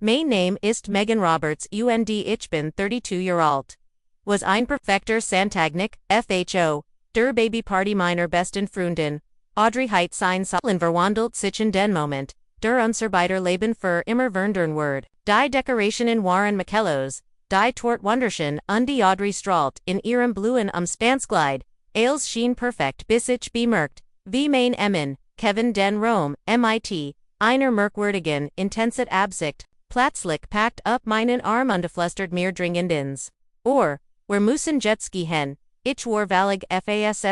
Mein Name ist Megan Roberts und ich bin 32 Jahre alt. Was ein perfekter Santagnik, FHO, der Babyparty meiner besten Freundin, Audrey height sein Sollen verwandelt sich in den Moment, der Unserbeiter Leben für immer verndern Word, die Dekorationen waren Michellos, die Tort wunderschön und die Audrey strahlt in ihrem Bluen Spanskleid, alles schien perfekt bis ich bemerkt, wie mein Emmen, Kevin den Rome, MIT, einer merkwürdigen, intenset Absicht, plötzlich packt up meinen Arm und flüstert mir dringend ins Ohr, wir müssen jetzt gehen, ich war valig FASSUNGSLOS,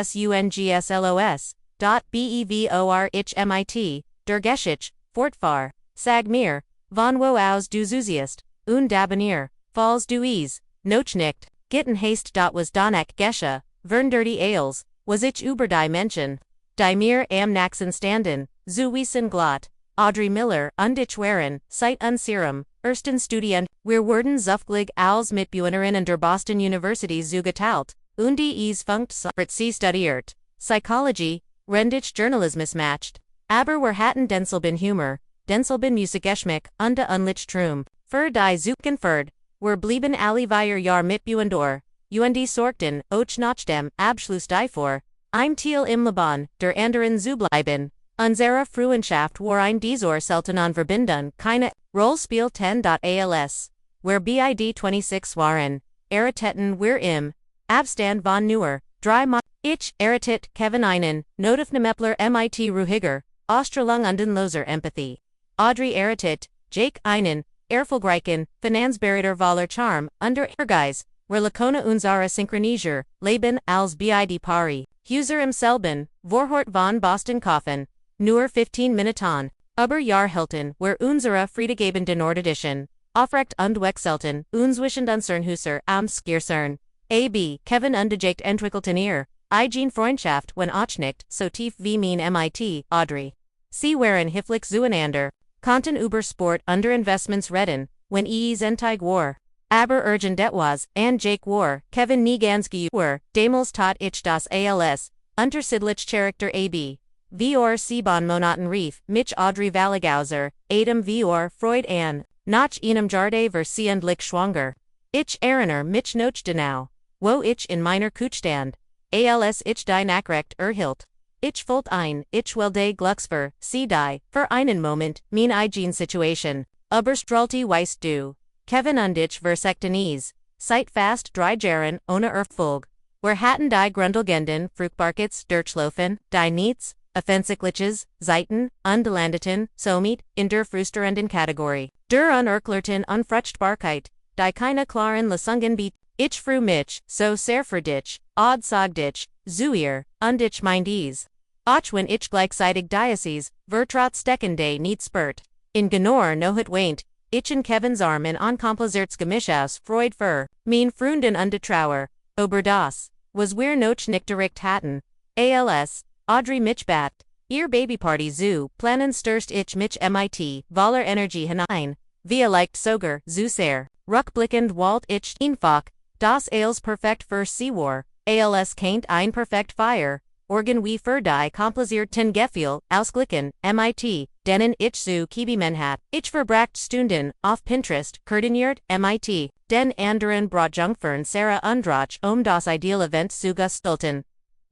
BEVOR ich MIT, der Geschichte, fortfahr, sag mir, von wo aus du zuziest, und d'abonnier, falls du is, noch nicht, gitten haste was Donach Gesche, dirty Ales, was ich über die Menschen, die mir am Naxen standen, zuwiesen glot, Audrey Miller und ich waren, seit unserem, ersten Studien, wir wurden zufällig als Mitbewohnerin an der Boston University zugeteilt, und die funkt sie studiert, Psychology, rendich Journalismus matched, aber wir hatten denselben Humor, denselben Musikgeschmack und de unlich Trum, für die Zukunft, wir blieben alle 4 Jahr Mitbewohner, und sorgten, och nach dem Abschluss vor, ein Teil im Leben, der anderen zu bleiben. Unsere Freundschaft war ein dieser seltenen Verbindung, keine Rollspiel 10.als, where BID 26 waren, erritteten wir im Abstand von nur 3 ich errittet Kevin einen, Notifnamepler MIT Ruhiger, Australung und loser Empathy. Audrey errittet, Jake einen, erfolgreichen, Finanzberater voller Charme, under Ehrgeiz, wir Lakona unsere Synchroniser, Leben als BID Pari, User im selben, Vorhort von Boston Coffin, nur 15 Minuten, über Jahrhilton, where unsere Friedegeben Nordedition, aufrecht und wechselten, zwischen unseren Hüser am Skircern, AB, Kevin und Jake entwickelten ihr, Eigen Freundschaft, wenn auch nicht, so tief wie mein MIT, Audrey. Sie waren hilflich zueinander, konnten über Sport under Investments reden, wenn entig war. Aber urgent etwas, and Jake war, Kevin nie ganz war, damals tat ich das als, unterschiedlich Charakter AB. Vor Sieben Monaten rief, mich Audrey Valligauser, Adam vor Freud an, nach einem Jarde versiendlich schwanger. Ich erinnere mich noch genau, wo ich in meiner Kuchstand, als ich die Nachricht erhielt. Ich fühlt ein, ich will de Glücksfer, sie die, für einen Moment, mein eigen Situation, überstrahlte weißt du. Kevin und ich versekten es, seit fast 3 Jahren ohne Erfolg. Wir hatten die grundlegenden Fruchtbarkeits durchlaufen, die nichts, offensichtliches, Zeiten, und landeten, somit, in der frustrierenden Kategorie, der unerklärten Unfruchtbarkeit, die keine klaren Lösungen bietet. Ich freu mich, so sehr für dich, und sag dich, zu ihr, und ich mein dies. Auch wenn ich gleichzeitig dieses, vertraut steckende nicht spürt. In genor no het weint, ich in Kevins Arm in unkompliziertes Gemisch aus Freud für, mein Freundin und de Trauer, ober das, was wir noch nicht direkt hatten, als, Audrey mich bat, ihr Babyparty zu planen stürst ich mich MIT, voller Energie hinein, via leicht sogar, zu sehr, rückblickend walt ich einfach, das als perfekt für sie war, als keint ein perfekt Feier, organ wie für die komplizierten Gefühl, ausglichen, MIT, denen ich zu kibimen hat, ich verbracht Stunden, auf Pinterest, koordiniert, MIT, den anderen Brotjungfern Sarah Undrach das Ideal Event zu gestalten.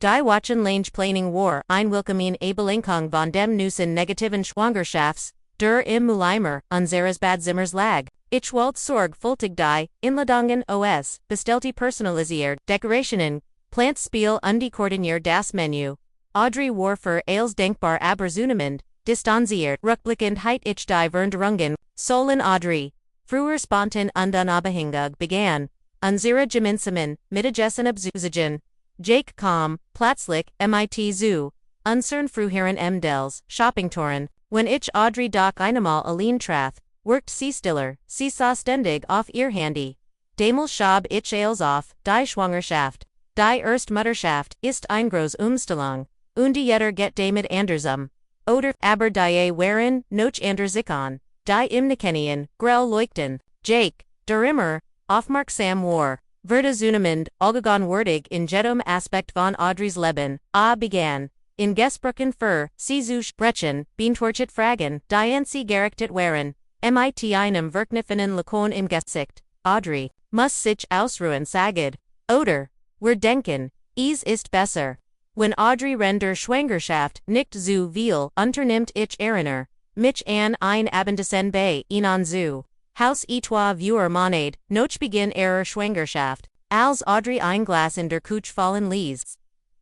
Die Wachen lange Planning war ein Willkommen Abelenkung von dem Nussen negativen Schwangerschafts, der im Mulimer, unseres Badzimmers lag. Ich wollte sorgfältig die Inladungen bestellte personalisiert, Dekorationen, Plantspiel und die koordiniert das Menü. Audrey war für als denkbar aber zunehmend, distanziert, rückblickend heit ich die Veränderungen, sollen Audrey, früher spontan und unabhängig begann, unsere gemeinsamen, Mittagessen abzusagen. Jake kam, plötzlich, MIT zu, unsern früheren Mdels, Shoppingtouren, wenn ich Audrey doch einmal allein traf, worked sie stiller, sie sah ständig auf ihr Handy. Damals schab ich als auf, die Schwangerschaft, die Erstmutterschaft, ist ein groß Umstellung, und jeder get damit andersum. Oder, aber die waren, noch anders an, die im Nikenian, grell leuchten, Jake, der immer, aufmerksam war. Verda zunehmend, allgegenwärtig in jedem Aspekt von Audreys Leben, begann, in Gesbrücken für, sie zu sprechen, beantwortet Fragen, die sie gerichtet waren, mit einem verkniffenen Lakon im Gesicht, Audrey, muss sich ausruhen sagen, oder, wir denken, es ist besser. Wenn Audrey render Schwangerschaft nicht zu viel unternimmt ich erinnere mich an ein Abendessen bei Ihnen zu Haus etwa vor Monat, noch Beginn ihrer Schwangerschaft, als Audrey ein Glas in der Couch fallen ließ.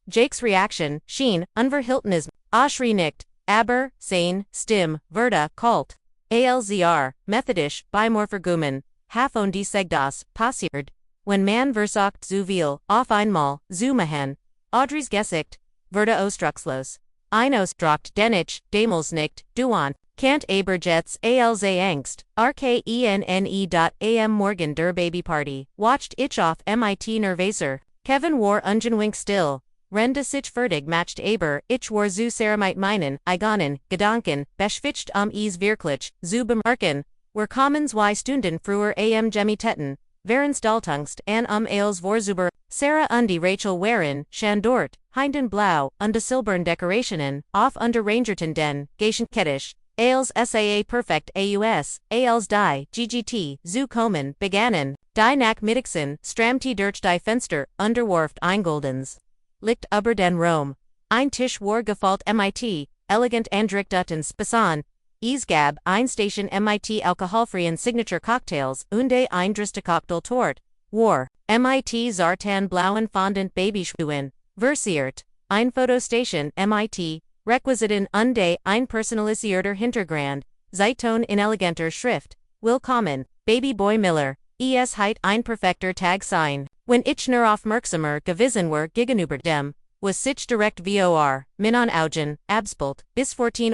Jake's Reaction, schien, unverhältnismäßig, Audrey nickt, aber, sein, Stimme, wurde kalt. Alzr, methodisch, beimorphergumen, havon die Segdas, passiert, wenn man versucht zu viel, auf einmal, zu machen. Audrey's Gesicht, wurde ausdruckslos. Ein Ausdruck, den ich, damals nicht, duant, Kant aber jetzt als Angst, rkenne.am morgen der Babyparty, watched ich auf mit nervöser, Kevin war ungenwink still, rende sich fertig matcht aber, ich war zu sehr mit meinen, eigenen, Gedanken, beschäftigt es wirklich, zu bemerken, wir kommen 2 Stunden früher am Gemitetten, Verenstaltungst an als Vorzuber, Sarah und die Rachel waren, schon dort, hinden blau, und die silbern Dekorationen, auf und rangerten den, Geschenketisch, als saa perfekt aus, als die, ggt, zu kommen, begannen, die Nachmittagsson, stramte durch die Fenster, unterwarft eingoldens. Licht über den Raum. Ein Tisch war gefalt mit, elegant Andrichteten Spasson, es gab ein Station mit alkoholfreien Signature Cocktails und ein driste Cocktail Tort, war, mit Zartan blauen fondant Babyschuhen, versiert, ein Fotostation mit, Requisiten und ein personalisierter Hintergrund, Zeitung in eleganter Schrift, willkommen, Babyboy Miller, es heit ein perfekter Tag sein. Wenn ich nur aufmerksamer gewesen war gegenüber dem, was sich direkt vor, Minon Augen, abspielt, bis 14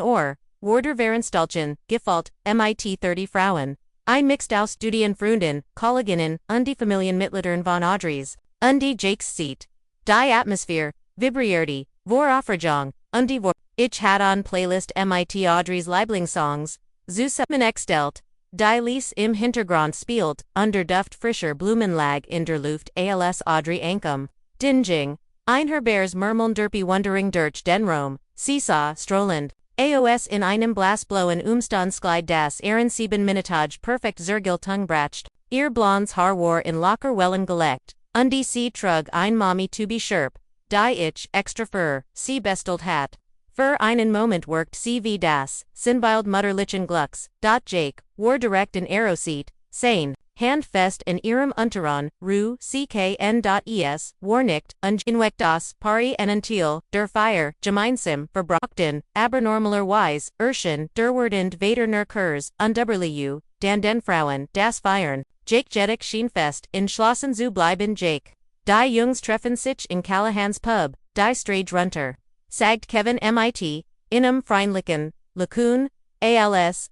Warder Verenstalchen, gefalt, mit 30 Frauen. Ein Mixed aus Studienfreunden, Kolleginnen, und die Familienmitgliedern von Audreys, und die Jake's Seat. Die Atmosphäre, vibrierte, vor Aufregung, und die vor. Ich hatte on Playlist mit Audreys Lieblingssongs, zusammengestellt, die Lies im Hintergrund spielt, under Duft frischer Blumenlag in der Luft als Audrey Ankum. Dinging. Ein Herberts Murmeln derpy wondering durch den Raum, Seesaw strollend. Aos in einem Blasblowen Umstandsglide das Ehren 7 Minutage perfekt zergiltung bracht, ihr blondes Haar war in locker Wellen gelegt, und die sie trug ein Mommy to be sharp, die ich, extra Fur, sie bestelt hat. Für einen Moment worked sie wie das, Sinbild Mutterlichen Glucks, Jake, war direkt in Aeroseat, sein, handfest in ihrem Unterron, Ru, ckn.es, war nicht, ungenweckt das, Pari en Until, der Feier, gemeinsam, verbrochten, aber normalerweise, der werdend Vader nur Kurs, undüberlieu, den Frauen, das Feiern, Jake Jeddick schien fest, entschlossen zu bleiben Jake. Die Jungs treffen sich in Callahan's Pub, die Strage runter. Sagt Kevin mit, freundlichen, Lakun, als,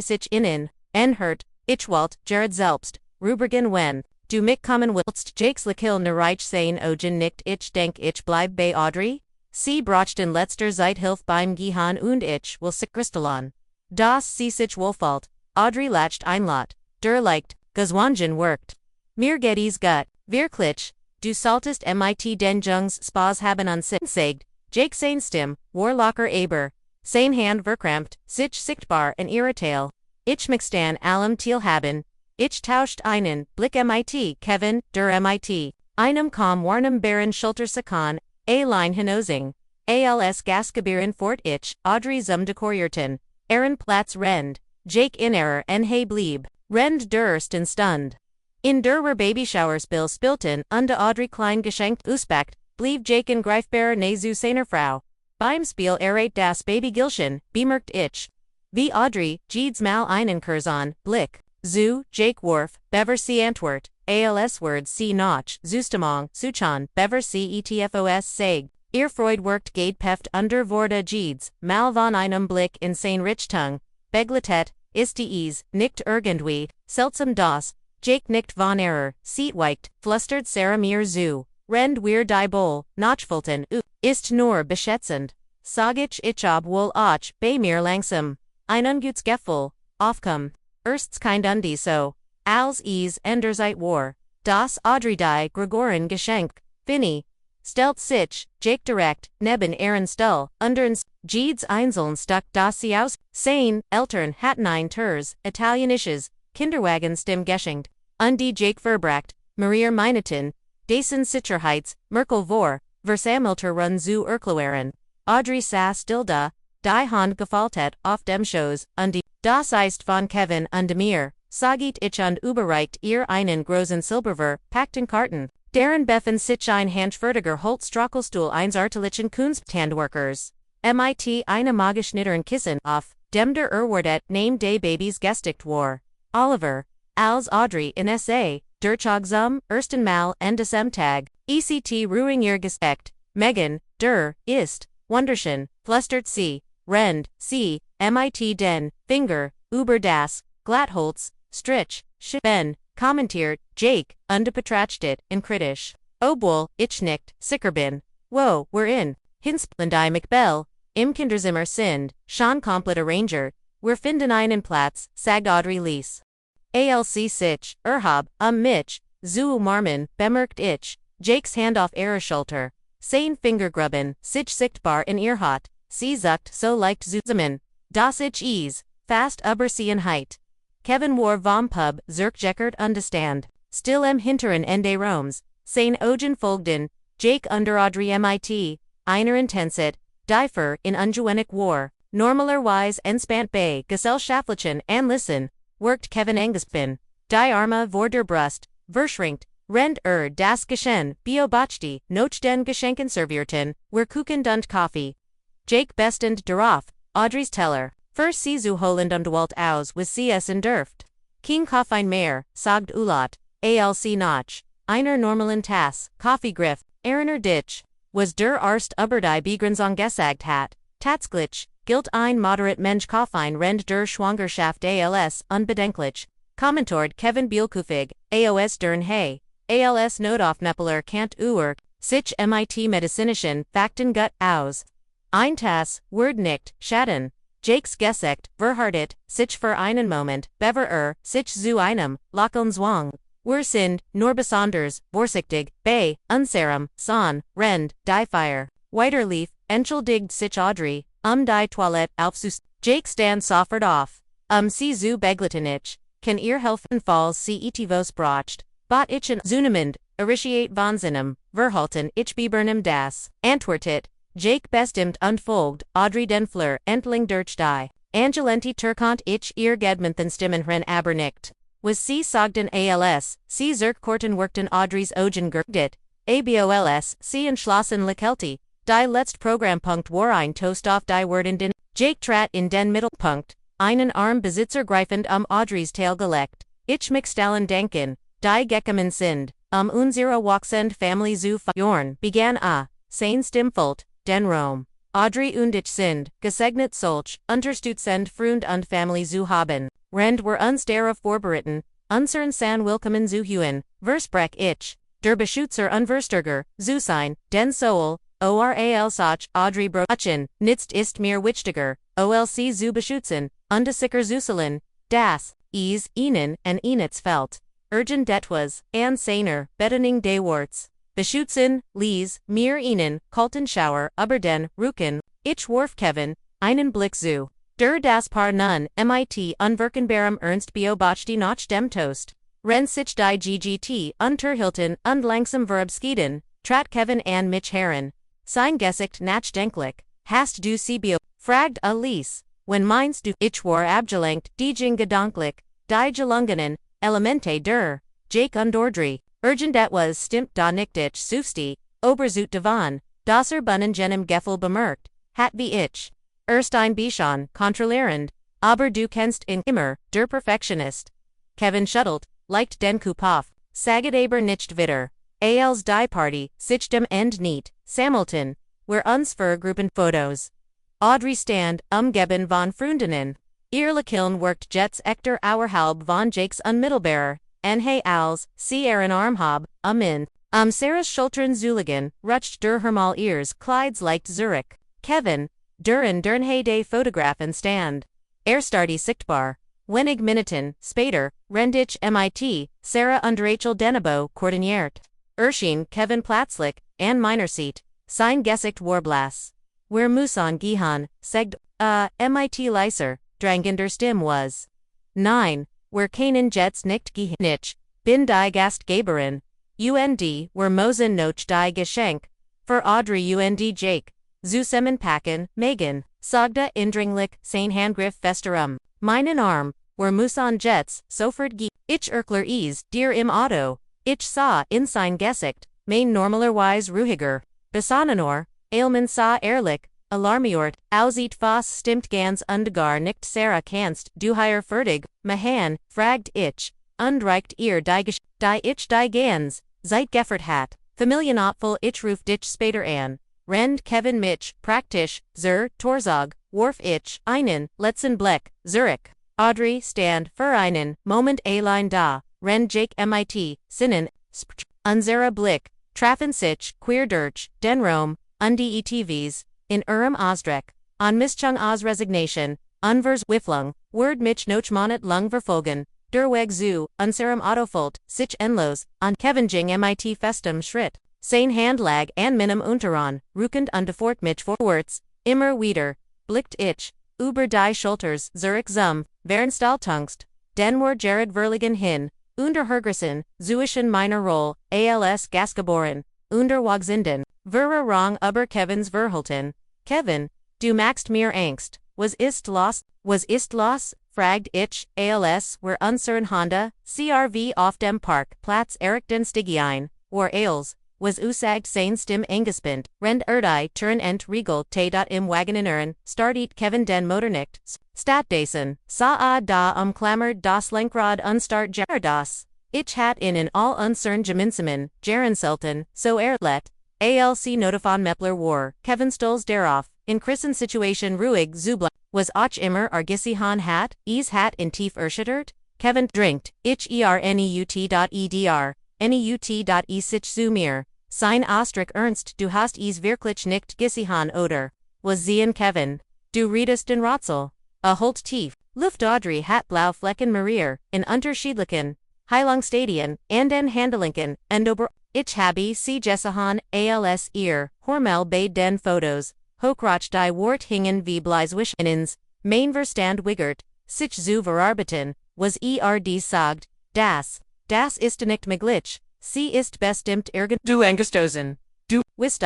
sich innen, enhört, ich Jared selbst, Rubrigen wenn, du mich kommen willst, Jakes Lakil nereich sein Ogen nicht ich denk ich bleib bei Audrey? Sie brochten letzter Zeit Hilf beim Gehen und ich will sich kristallan. Das sie sich wohlfalt, Audrey lacht ein Lot, der leicht, Geswangen workt. Mir geht's gut, wirklich, du solltest mit den Jungs Spaß haben an sagt, Jake sein Stimme, war locker aber, sein Hand verkrampft, sich sichtbar und irrital. Ich mixtan allem Teil haben, ich tauscht einen Blick mit Kevin, der mit, einem kaum warnem Baron Schultersakan, line hinosing, als Gasgebieren fort ich, Audrey zum Dekorierten, Aaron Platz rend, Jake in error en he blieb, rend durst Stund. In der Babyshower spilten und Audrey klein geschenkt Uspecht, blieb Jake in greifbarer Nähe seiner Frau. Beim Spiel das Babygilchen, bemerkt ich. Wie Audrey, Jeeds mal einen Curzon, Blick, zu, Jake Worf, Bever C. Antwort, als Word C. Notch, Zustamong, Suchan, Bever C. Etfos Seg, ihr Freud worked Gade Peft under Vorda Jeeds, mal von einem Blick in sein Richtung, Begletet, ist dies, nicht irgendwie, seltsam das, Jake nicht von error, Seatweicht, flustert Sarah mir zu. Rend wir die Bowl, Notchfulten, ist nur beschätzend. Sag ich ob wohl auch, bei mir langsam. Ein ungutes Gefühl, aufkommen. Erst's kind undi so. Als Enderzeit war. Das Audrey die Gregoren Geschenk, Finny. Stelt sich, Jake direkt, neben Aaron Stull, underns. Jedes Einzeln stuck das sie aus, Sein, Eltern hatten ein Turs, Italienisches, Kinderwagen stim geschenkt, die Jake Verbracht, Marier Mineten, Dasen Sicherheits, Merkel vor, Versammelter run zu Erklären. Audrey saß still da, die Hand gefaltet auf dem Schoß, die, das ist von Kevin und mir, sagit ich und überreicht ihr einen großen Silberver, packten Karten, deren befen sich ein handfertiger Holzstrachelstuhl eins artlichen Kunsthandwerkers. Mit eine magischnitteren Kissen auf, dem der Erwartet name des Babys gestickt war. Oliver, als Audrey in S.A., der zum ersten Mal en diesem Tag, ECT ruhing ihr Gespect, Megan, der, ist, wunderschön, flüstert sie, rend, sie, mit den, Finger, über das, Glattholz, Strich, ben, kommentiert, Jake, betrachtet, in kritisch. Obwohl, ich nicht, sicher bin. Wo, we're in, Hinsplend I McBell, im Kinderzimmer sind, schon komplett arranger, wir finden einen Platz, sagt Audrey Lees. ALC sich, mich, zu umarmen, bemerkt ich, Jakes Hand auf ihre Schulter, sein Fingergrubben, sich sichtbar in ihr Haut, sie sagt so leicht zusammen, das ich is, fast Übersehenheit. Kevin war vom Pub, zurückgekehrt understand, still im hinteren Ende Roms, sein Augen folgten, Jake under Audrey mit, einer Intensität, die in ungewendig war, normalerweise entspannt bei gesellschaftlichen Anlässen, worked Kevin Engespin, die Arme vor der Brust, verschränkt, rend das Geschehen, beobachtete, noch den Geschenken servierten, wir Kuchen und Kaffee. Jake bestend darauf, Audrey's Teller, für sie zu Holland Walt aus was sie essen dürft. Kein Koffein mehr, sagt Ulat, ALC noch, einer normalen Tass, Kaffeegriff, Eriner Ditch, was der Arst über die Begrenzung gesagt hat, tatsächlich, gilt ein moderat Mensch Koffein rend der Schwangerschaft als unbedenklich, kommentort Kevin Bielkufig, AOS dern hey, als Notaufnäppeler Kant sich mit medizinischen Fakten gut aus. Ein Tass, Word nicht, Schaden, Jakes Gesekt, verhartet, sich für einen Moment, bever sich zu einem, Lacheln zwang. Wir sind, nur besonders, vorsichtig, bei, unserem, son, rend, die Feier. Weiterlief, entschuldigt sich Audrey, die Toilette aufzus. Jake stand sofort auf. Sie zu begleitenich, kann ihr helfen falls sie etivos bracht. Bot ich in zunehmend, erisiert von seinem, verhalten ich bibernum das, antwortet, Jake bestimmt und folgt, Audrey den Fleur entling durch die. Angelenti Turkant ich ihr Gedmanthen Stimmenhren aber nicht. Was sie sagten als, sie zurückkorten workten Audrey's Augen gergdet, abols, sie entschlossen Lakelti, die letzt Programmpunkt war ein Toast auf die Word in den, Jake trat in den Mittelpunkt, einen Armbesitzer greifend Audrey's Tail gelegt, ich mixstalen denken, die gekommen sind, unsere Wachsend Family zu Jorn, begann sein Stimmfult, den Rom. Audrey und ich sind, gesegnet solch, unterstützend Freund und Family zu haben. Rend wir uns darauf vorbereiten, unseren San willkommen zu huen, versprech ich, der Beschützer unverstärker, zu sein, den Soul, oral Soch, Audrey Brochen, nichts ist mir wichtiger, olc zu beschützen, sicher Zuselin, das, ihnen, en ihnen fällt. Urgent etwas, an seiner, Bedeutung des Worts. Beschützen, lies, mir ihnen, kalten Schauer, über den, Rücken, ich warf Kevin, einen Blick zu. Der das Paar nun, mit unwirkenbarem Ernst beobachtete nach dem Toast. Ren sich die GGT, unterhielten und langsam verabschieden, trat Kevin an mich heran. Sein Gesicht nachdenklich, hast du sie fragt Alice, wenn meinst du, ich war abgelenkt, diegen gedanklich, die gelungenen, Elemente der, Jake und Audrey, urgent etwas stimmt da nicht ich sufsti, oberzut davon, das bunnen jenem Gefühl bemerkt, hat wie ich. Erst ein bisschen, kontrollierend, aber du kennst ihn immer, der Perfektionist. Kevin schuttelt, leicht den Kopf auf, saget aber nicht wieder. Als die Party, sich dem End nicht, Sammelton, wir uns für Gruppenfotos. Audrey stand, umgeben von Freundinnen. Ihr Lächeln workt jets Ekter auerhalb von Jakes unmittelbarer, he als, sie Arm hab, in. Sarah's Schultern Zuligen, rutscht der Hermal ears Clydes leicht Zurich. Kevin, dern he de Fotografen stand. Starty sichtbar. Wenig Minuten, später, rendich mit, Sarah und Rachel Denebo koordiniert. Kevin plötzlich, an meiner Seat, sein Gesicht war blass. Wer Musan gehen, segt, mit leiser, drangender Stim was. 9. Wer keinen jetzt nicht nicht, bin die Gast Gaberin. Und, wer Mosen noch die Geschenk. Für Audrey und Jake. Zusammen packen, Megan. Sagda indringlich, sein Handgriff festerum. Meinen Arm, wer Musan jetzt, sofort ich erklar is, dir im Auto. Ich sah in sein Gesicht, mein normalerweise ruhiger. Besonnenor, Ailman sah ehrlich, alarmiort, aussieht fast stimmt ganz und gar nicht Sarah kannst, du hier fertig, mahan, fragt ich, und reicht ihr die ich die ganz, seit geffert hat, Familienapfel ich ruf dich später an. Rend Kevin mich, praktisch, Torzog, Worf ich, einen, letzten Blick, Zurich. Audrey, stand, für einen, Moment allein da, Rend Jake mit, Sinnen, unsere Blick, Trafen sich, queer durch, den Rom, die ETVs, in Ausdreck, an Mischung aus Resignation, unvers Wifflung, Word mich noch monet lung verfolgen, Weg zu, unserem Autofolt, sich endlos, an Kevinjing mit festem Schritt, sein Handlag an meinem Unteran, rückend und fort mich vorwärts, immer wieder, blickt ich, über die Schulters, Zurich zum, Wernstalltungst, den war Jared Verligen hin, unter Hergersen, Zuischen meiner Roll, als Gasgeboren, unter Wagsinden, Vera Rang über Kevins Verhalten. Kevin, du machst mir Angst, was ist los, fragt ich, als, wer unseren Honda, CRV auf dem Parkplatz errichten Stigiein, or als, was usagt sein Stim angespannt, rend erdei turn regel im Wageninieren, startet Kevin den Motor nicht, Statdasen, sa da klammert das Lenkrad unstart das. Ich hat in all uncern geminsamen, Jarenselten, so let, ALC notifon Mepler war, Kevin Stolz darauf, in Christen Situation ruhig zubla, was auch immer Argisihan hat, hat in tief erschüttert? Kevin drinkt, ich neut.edr, sich zu mir, sein Ostrich Ernst du hast wirklich nicht Gisihan oder, was sehen Kevin, du redest den Ratzel, holt tief, Luft Audrey hat blau Flecken Marier, in Unterschiedlichen, Heilungsstadien, and den Handelinken, und ober, ich habe sie Jessahan, als Hormel bei den Fotos, Hochroch die Wort hingen wie Bleiswischinens, mein Verstand wiggert, sich zu verarbeiten, was sagt, das ist nicht möglich, sie ist bestimmt du angestoßen, du wisst,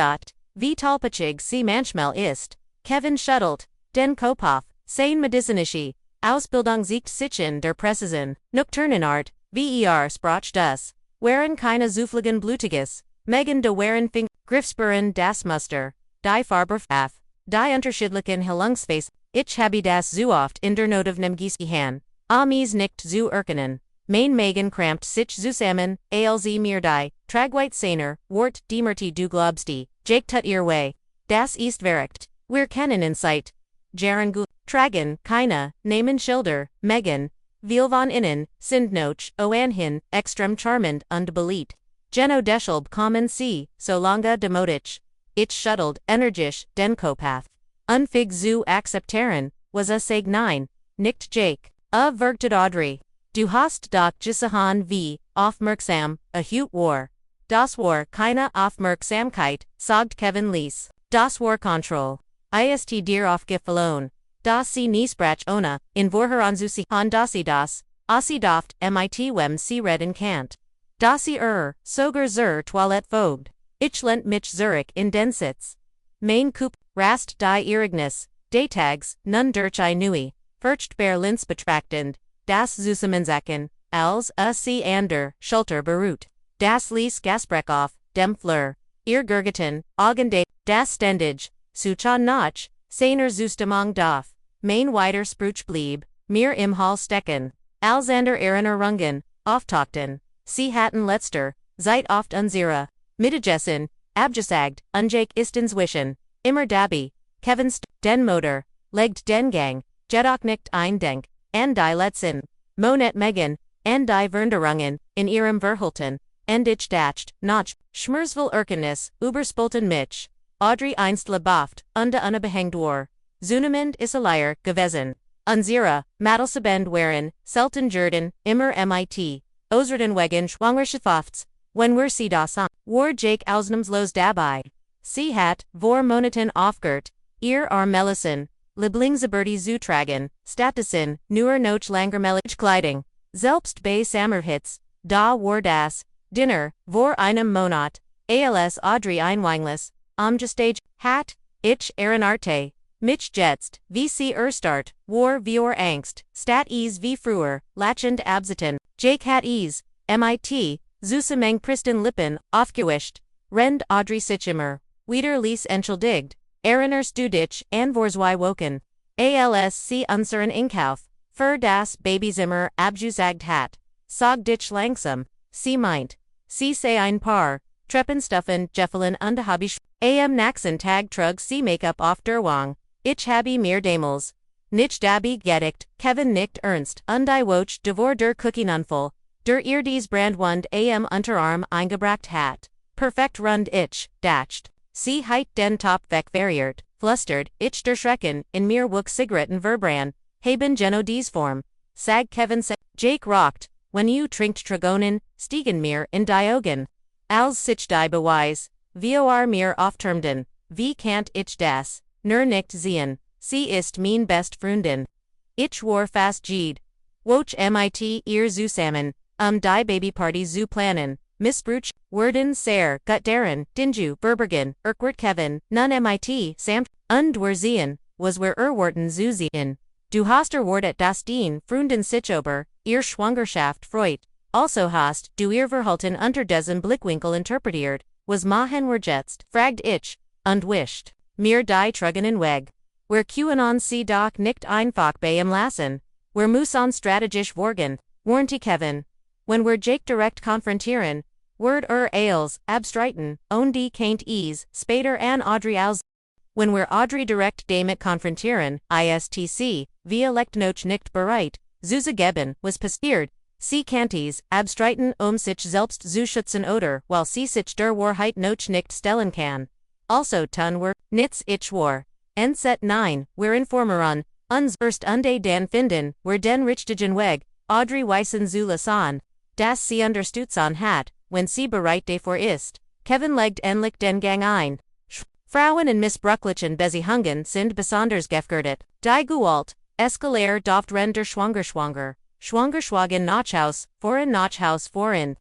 wie tollpatschig sie manchmal ist, Kevin schuttelt, den Kopf, sein medizinische, Ausbildung siegt sich in der Präzision, Nocturnenart, sprach das, waren keine zufligen Blutiges, Megan de waren Griffspuren das Muster, die Farbe die unterschiedlichen Hillungsface, ich habe das zu oft in der Not of nem Gisihan, Amis nicht zu erkennen, mein Megan krampft sich zusammen, als mir die, Tragweit seiner, Wort Demerti du glaubst, Jake tut ihr way, das ist verreckt, wir kennen in Sight, Jaren Tragen, keine, Namen Schilder, Megan, Viel von innen, sind noch, hin, extrem charmant und beliebt. Geno deshalb kommen sie, so lange demotisch. Ich schuttelt, energisch, den Kopf. Unfig zu akzeptieren, was sag nein, nicht Jake. Vergtet Audrey. Du hast doch Gisahan wie, aufmerksam, hut war. Das war keine Aufmerksamkeit, sagt Kevin Lees. Das war Control. Ist dir aufgefallen. Das sie niesprach ohne, in vorher sie han das, sie daft, mit wem sie reden kant. Das sie sogar zur Toilette vogt. Ich lent mich Zurich in den Sitz. Mein Coup, rast die Irignis, Daytags, nun durch I nui, furcht Berlins betrachtend, das Zusammensacken, als sie ander, Schulter beruht. Das ließ Gasbreck dem Fleur, ihr Gurgeten, Augen das Stendage, Suchan Notch, seiner Zustamong darf. Mein weiter Spruch blieb, mir im Hall stecken. Alexander Aaroner Rungen, auftachten. Sie hatten letzter, seit oft unsere. Mittegessen, abgesagt, unjake istens wischen. Immer dabei, Kevin's, den Motor, legt den Gang, jedoch nicht ein Denk, and die letzten. Monet Megan, and die Veränderungen, in ihrem Verhalten, and ich dacht, noch, Schmerzvoll Erkenntnis, überspulten mich. Audrey einst lebaft, unbehängt war. Zunehmend ist Liar gewesen. Unsere, Madelsebend waren, selten Jordan, immer mit. Osreden wegen Schwangerschafts, wenn wir sie das an. War Jake Ausnahmslos dabei. Sie hat, vor Monaten aufgehört, ihrer Melisen, Lieblingsgebirge zutragen, Statusin, nur noch langer Melch Kleidung, selbst bei Sommerhitze, da war das Dinner, vor einem Monat, als Audrey einweinglis, am Gestage, hat, ich Arte, mich jetzt, wie sie erstart, war vor Angst, stat es wie früher, lachend absitzen, Jake hat es, mit, Zusammenhang Pristen Lippen, aufgewischt, rend Audrey sich immer, wieder ließ entschuldigt, erinnerst du dich, an vorzwei woken, als sie unseren Inkauf, für das Babyzimmer abgesagt hat, sag dich langsam, sie meint, sie sei ein paar, Treppenstuffen, Jeffelin und hab ich, am Naxen Tag trug sie Make-up auf der Wang, ich habe mir damals, nicht dabei gedacht, Kevin nickt ernst, und I woch devor der Cookienunfall, der ihr dies Brandwund am Unterarm eingebracht hat, perfekt rund ich, dacht, sie heit den Top weg verriert, flüstert, ich der Schrecken, in mir wuchs Zigaretten verbran, haben Geno dies Form, sag Kevin se, Jake rockt, when you trinkt Tragonen, stiegen mir in Diogen, als sich die Beweis, vor mir auftermden, wie kant ich das, nur nicht sehen, sie ist mein best Freundin. Ich war fast jed. Woch mit ihr zusammen, die Babyparty zu planen, Missbruch, werden sehr, gut darin, dinju, Berbergen, Urquhart Kevin, nun mit, samt, und wir sehen, was wir erwarten zu sehen. Du hast erwartet das den Freundin sich über, ihr Schwangerschaft freut, also hast du ihr Verhalten unter diesem Blickwinkel interpretiert, was machen wir jetzt, fragt ich, und wischt, mir die Trugenen weg. Wir QAnon sie doch nicht einfach bei ihm lassen, wir müssen strategisch vorgehen, warnte Kevin. Wenn wir Jake direkt konfrontieren, wird als, abstreiten, und die keint es, später an Audrey als. Wenn wir Audrey direkt damit konfrontieren, istc, wir lekt noch nicht bereit, zuzugeben, was passiert, sie kantes, abstreiten sich selbst zu schützen oder, weil sie sich der Wahrheit noch nicht stellen kann. Also tun wir, nichts ich war. Set 9, wir informeren, uns erst unde dan finden, wir den richtigen Weg, Audrey weisen zu lassen, das sie unterstützen hat, wenn sie bereit dafür ist. Kevin legt endlich den Gang ein. Frauen und missbräuchlichen Beziehungen sind besonders gefährdet. Die Gewalt, Escalare doft ren der Schwanger. Schwangerschwagen Nachhaus vorin.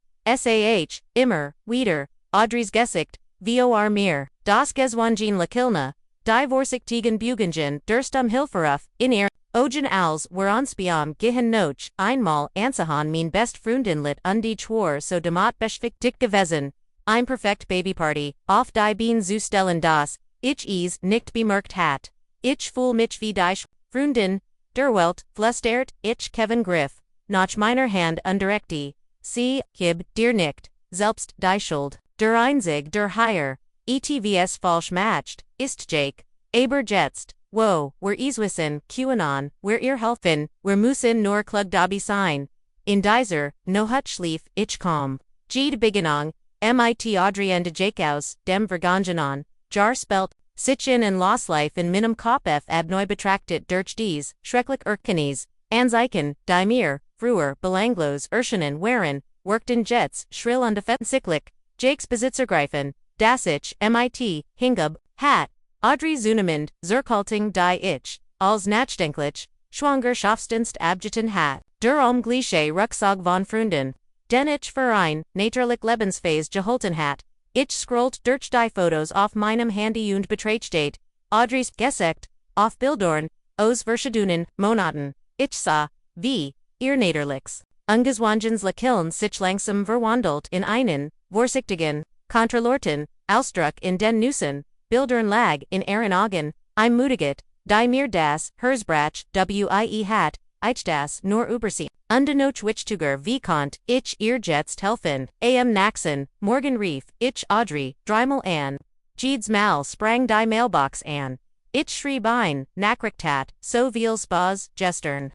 Immer, wieder, Audrey's Gesicht, vor mir, das Geswangen Lakilna, die Vorsichtigen Bugingen durst Hilferuf, in ihr, Ogen als, spiam gehen noch, einmal, ansahan mein best Freundin lit und die Schwor so demot beschwichtigt gewesen. Ein perfekt Babyparty, auf die Bean zu stellen das, ich es nicht bemerkt hat. Ich fühl mich wie die Freundin, der Welt, flüstert, ich Kevin Griff, nach meiner Hand undirekti. Sie, gib dir nicht, selbst die Schuld, der Einzig der Heier, etvs falsch matcht, ist Jake, aber jetzt, wo, wir wissen, QAnon, wir ihr helfen, wir müssen nur klug dabei sein. In dieser, no hut schlief, ich kaum. Jede Beginnung, mit Audrey und Jake aus, dem Vergangenan, jar spelt, sich in Loslife in meinem Kopf abneu betrachtet durch dies, schrecklich Erkennis, Anzeichen, die mir, früher, belanglos erschienen waren, workten Jets, schrill und offensichtlich, Jakes Besitzergreifen, das ich, mit, hingab, hat, Audrey zunehmend, zurückhaltung die ich, als nachdenklich, Schwangerschaftsdienst abgetan hat, der Gleiche Rucksack von Freundin, den ich für ein, naturlich Lebensphase gehalten hat, ich scrollt durch die Fotos auf meinem Handy und betrachtete, Audrey's Gesicht, auf Bildern, aus verschiedenen Monaten, ich sah, wie, ihr Naturlichs, ungezwungens Lächeln sich langsam verwandelt in einen, vorsichtigen, kontrollierten, Ausdruck in den Nüssen, Bildern lag in ihren Augen, einmütiget, die mir das, Herzbrach, wie hat, ich das nur übersehen. Undenoch wichtiger wie konnte ich ihr jetzt helfen, am Naxen, morgen rief, ich Audrey, dreimal an. Jedes Mal sprang die Mailbox an. Ich schrieb ein, Nachrichtat, so viel Spaß, gestern.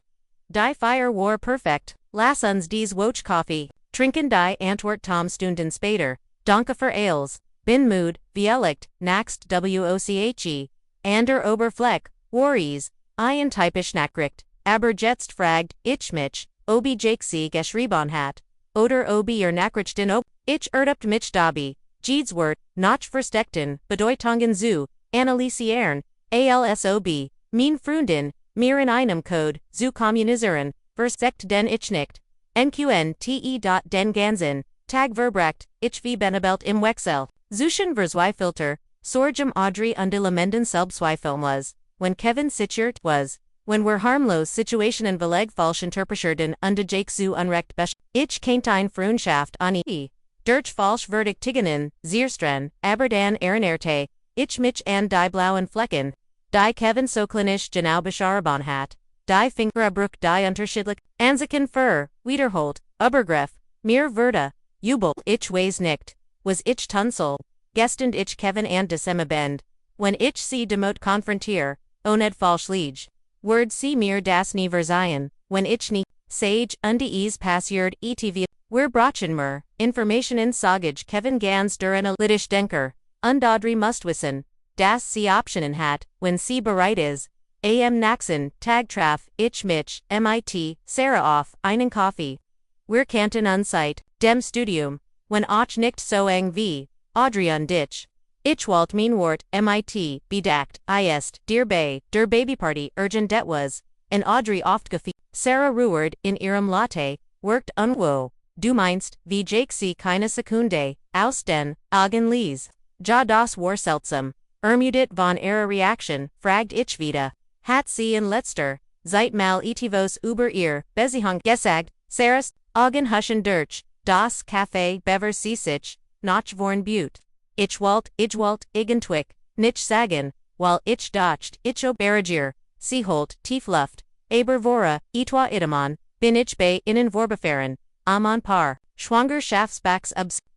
Die Feier war perfekt, lass uns dies Woch Kaffee, trinken die Antwort Tom Stunden später, danke für alles, bin müde, vielleicht, naxt woche, ander Oberfleck, worries, ein typisch Nachricht, aber jetzt fragt, ich mich, ob Jake sie geschrieben hat, oder ob ihr Nachrichten ob, ich ertapt mich dabei, jedes Wort, nach versteckten, Bedeutungen zu, analysieren, ALSOB, mein Freundin, mir in einem Code, zu kommunizieren, versteckt den ich nicht. NQNTE. Den ganzen Tag verbracht, ich wie Benabelt im Wechsel. Zuschen Verzweifilter, Sorgem Audrey und de Lemenden Selbstzweifel was, when Kevin Sichert was, when we're harmlos Situationen Verleg falsch interpretierten und Jake zu Unrecht besch. Ich kennt ein Freundschaft an e. Durch falsch Verdichtigungen, Zierstren, Aberdan Ehrenerte, ich mich an die blauen Flecken. Die Kevin so klinisch genau bescharban hat. Die Fingerabruch die Unterschiedlich, Ansiken Fur, Wiederholt, Übergriff, mir Verda, Jubel, ich weiß nicht, was ich Tunsel, gestend ich Kevin and Decemabend, when ich sie demot konfrontier, oned falsch liege. Word sie mir das nie verzeihen, when ich nie, sage, undies passiert etv, wir brauchen mer, Informationen sagage Kevin gans duren a Liddisch Denker, und Audrey must wissen, das sie Optionen hat, when sie bereit is. Am Naxen, Tagtraf, ich mich, mit, Sarah off, einen Kaffee. Wir kannten unsight, dem Studium, when och nicht so eng wie, Audrey und dich. Ich wollt mein Wort, mit, bedackt, ist, der Babyparty, urgent det was, and Audrey oft gefiel. Sarah ruhrt, in ihrem Latte, worked unwo, du meinst, wie Jake sie keine Sekunde, aus den, Augen ließ. Ja das war seltsam, ermutet von ihrer Reaktion, fragt ich wieder. Hat sie in letzter, Zeit mal etivos über ihr, Beziehung gesagt, Sarahs, Augen huschen durch, das Café bever sich, noch vorn Butte. Ich wollt, irgendwick, nicht sagen, weil ich dacht, ich oberagier, sie holt, tief Luft, aber vora, etwa itamon, bin ich bei innen vorbefahren, am Paar, Schwangerschaftsbacks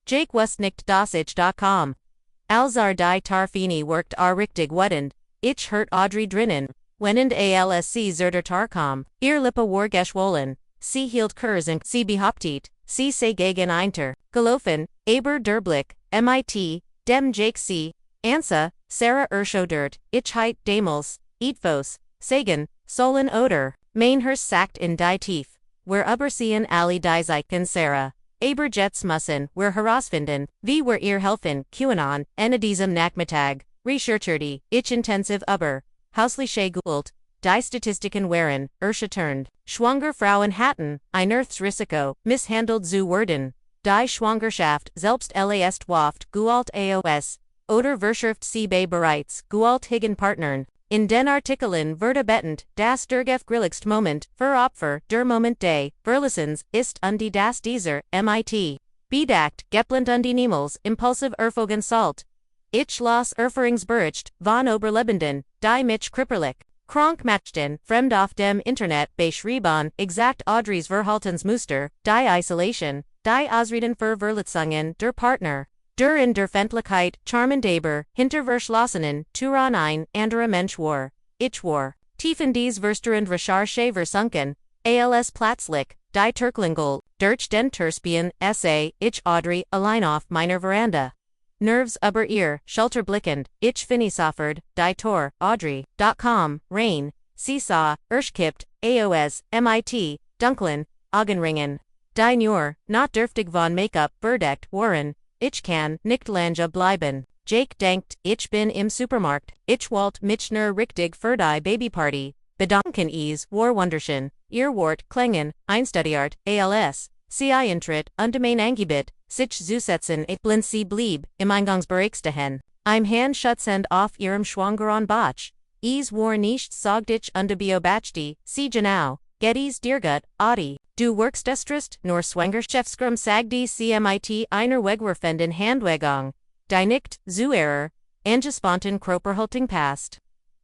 Jake wust nicht das ich.com. Alzar die Tarfini worked richtig wudend, ich hört Audrey drinnen. Wennend alsc zerter tarkom, ihr Lippe war geschwollen, sie hielt Kurs und sie behauptet, sie sei gegen Einter, gelaufen, aber der Blick, mit, dem Jake sie, Ansa, Sarah erschodert, ich heit damals, etfos, sagen, sollen oder, Mainhurst sagt in die Tief, wer übersehen alle die Zeichen Sarah, aber jetzt müssen, wer herausfinden, wie wer ihr helfen, QAnon, en diesem Nachmittag, researcherte, ich intensiv über, hausliche Gould, die Statistiken waren, turned, schwanger Frauen hatten, ein Risiko, misshandelt zu werden, die Schwangerschaft selbst last waft gualt aos, oder Wirtschaft sie bei bereits, gualt higen Partnern, in den Artikeln wurde betend, das grilligst Moment, für Opfer, der Moment des, Verlissens, ist und das dieser, mit, bedackt, geplant und die niemals, impulsiv erfogen salt. Ich las Erferingsbericht, von Oberlebenden, die mich kripperlich, krank machten, fremd auf dem Internet beschrieben, exakt Audreys Verhaltensmuster, die Isolation, die Ausreden für Verletzungen, der Partner, der in der Fendlichkeit, Charmendaber, hinter verschlossenen, Turan ein, anderer Mensch war, ich war, tief in dies Versterend Recherche versunken, als plötzlich, die Türklingel, durch den Terspien, ich Audrey, allein auf meiner Veranda. Nerves über ihr, schulterblickend, ich finisoffered, die Tor, Audrey.com, Rain, Seesaw, Erschkippt, AOS, mit, Dunklin, Augenringen. Die nur, not dürftig von Make-up, verdeckt, waren, ich kann, nicht lange bleiben. Jake denkt, ich bin im Supermarkt, ich wollt mich nur richtig für die Babyparty, bedanken war wunderschön, ihr Wort, klängen, einstudiert, als, sie eintritt, und mein Angebot, sich zusetzen, blind sie blieb, im Eingangsbereichstehen. Im Hand schutzend auf ihrem Schwangeren Bach. War nicht sagt ich und beobachte, sie genau, Gettys Dirgut, Audi. Du workstestrist, nur Schwangerschaftsgrum sagdi cmit einer Wegwerfenden Handwegung. Die nicht, zu error, angesponten Kroperhaltung passt.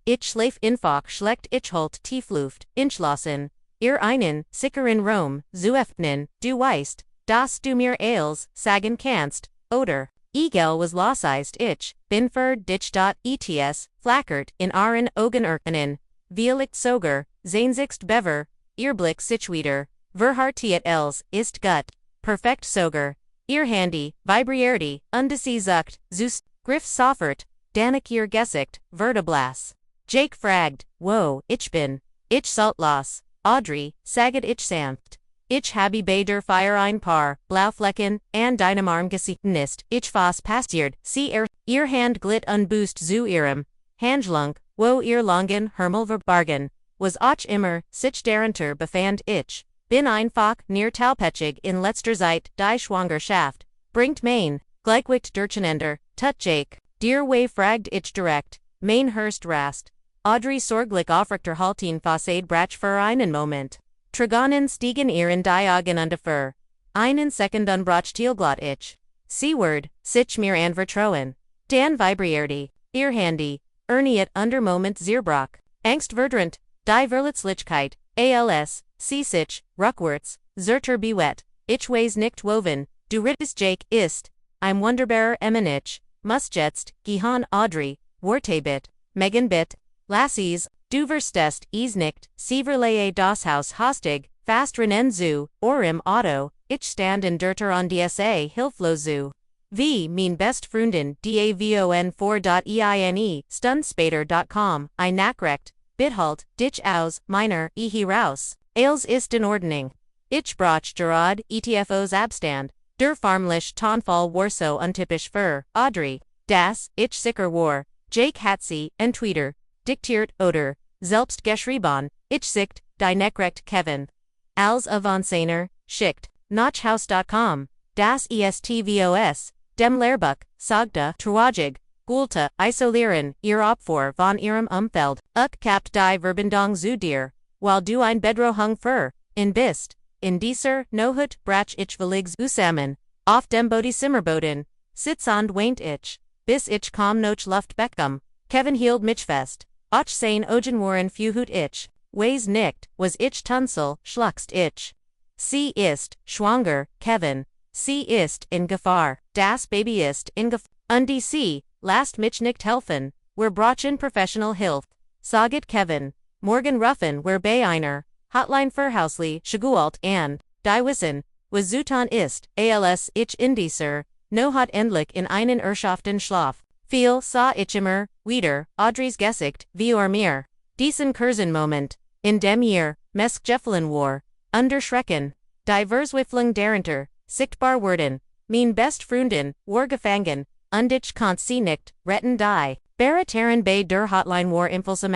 Ich schlaf infach schlecht ich halt Tiefluft, inschlossen. Ihr einen, sicher in Rom, zu öffnen, du weißt, dass du mir als, sagen kannst, oder. Egel was losized ich, bin für dich. Ets, flackert, in Aren Ogen erkennen, Vielicht soger, Sehnsicht bever, Earblick situeter, Verhartiet els, ist gut, perfekt soger, Ihr handy, vibrierte, undesiegt, Zeus, Griff soffert, Danik ihr gesicht, Verteblas. Jake fraged, wo, ich bin, ich saltlos, Audrey, saget ich sanft. Ich habe bei der Feier ein paar Blauflecken and deinem Arm gesehen nicht. Ich fast passiert, sie ihr Hand glitt und boost zu ihrem Handlunk, wo ihr langen Hermel bargain, was auch immer, sich darunter befand ich, bin einfach near Talpechig in letzter Zeit die Schwangerschaft, bringt mein, gleichwicht durcheinander, tut Jake, dir way fragt ich direkt, mein Hurst rast. Audrey sorglich aufrechter haltin fassade brach für einen Moment. Trigonen stiegen ihren Diogen undefur. Einen Sekund unbrach Tielglot ich. Seaward, sich mir anvertrauen. Dan vibrierte, ihr Handy, erniet under Moment zerbrock. Angst verdrent, die Verletzlichkeit, als, sie sich, ruckwärts, zerter bewet, ich weiß nicht woven, du rittest Jake ist, I'm wunderbarer Eminich, muss jetzt, gehen Audrey, Wortabit, Megan bit, Lassies, du verstest, nicht, sie verleihe das Haus hostig, fast rennen zu, im Auto, ich stand in Dirter on DSA Hilflozu. Wie, mein best Freundin, davon4.eine, später.com, I nachrecht, bithalt, dich aus, meiner, heraus, als ist in Ordnung. Ich brach gerad, etfos abstand, der farmlich tonfall warso untypisch für, Audrey, das, ich sicher war, Jake hat sie, Tweeter, diktiert, oder, selbst geschrieben, ich sicht, die necrecht Kevin. Als Avancener, schickt, notchhaus.com, das estvos, dem Lehrbuch, sagte, traurig, Gulta, isolieren, ihr Opfer von ihrem Umfeld, kapt die Verbindung zu dir, while du ein Bedrohung für, in bist, in dieser Nohut brach ich veligs zusammen, auf dem Bodi Simmerboden, sitzend weint ich, bis ich kaum noch Luft bekam, Kevin hielt mich fest, och sein Ogen waren fuhut ich, weiß nicht, was ich tunzel, schluckst ich. Sie ist, schwanger, Kevin, sie ist in Gefahr, das Baby ist in Gefahr, und sie, last mich nicht helfen, wir brauchen professional Hilfe, saget Kevin, morgen rufen wir bei einer, Hotline für Hausli, Schigualt an, die wissen, was zutan ist, als ich in dieser, no hat endlich in einen erschaften Schlaf, viel sah ich immer, wieder, Audrey's Gesicht, wie mir, diesen kurzen Moment, in dem ihr, mesk Jeffelin war, under Schrecken, die Verswiftlung darunter, sichtbar werden, mein best Freundin, war gefangen, und ich konnt sie nicht, retten die. Barretaren bei der Hotline war impulsam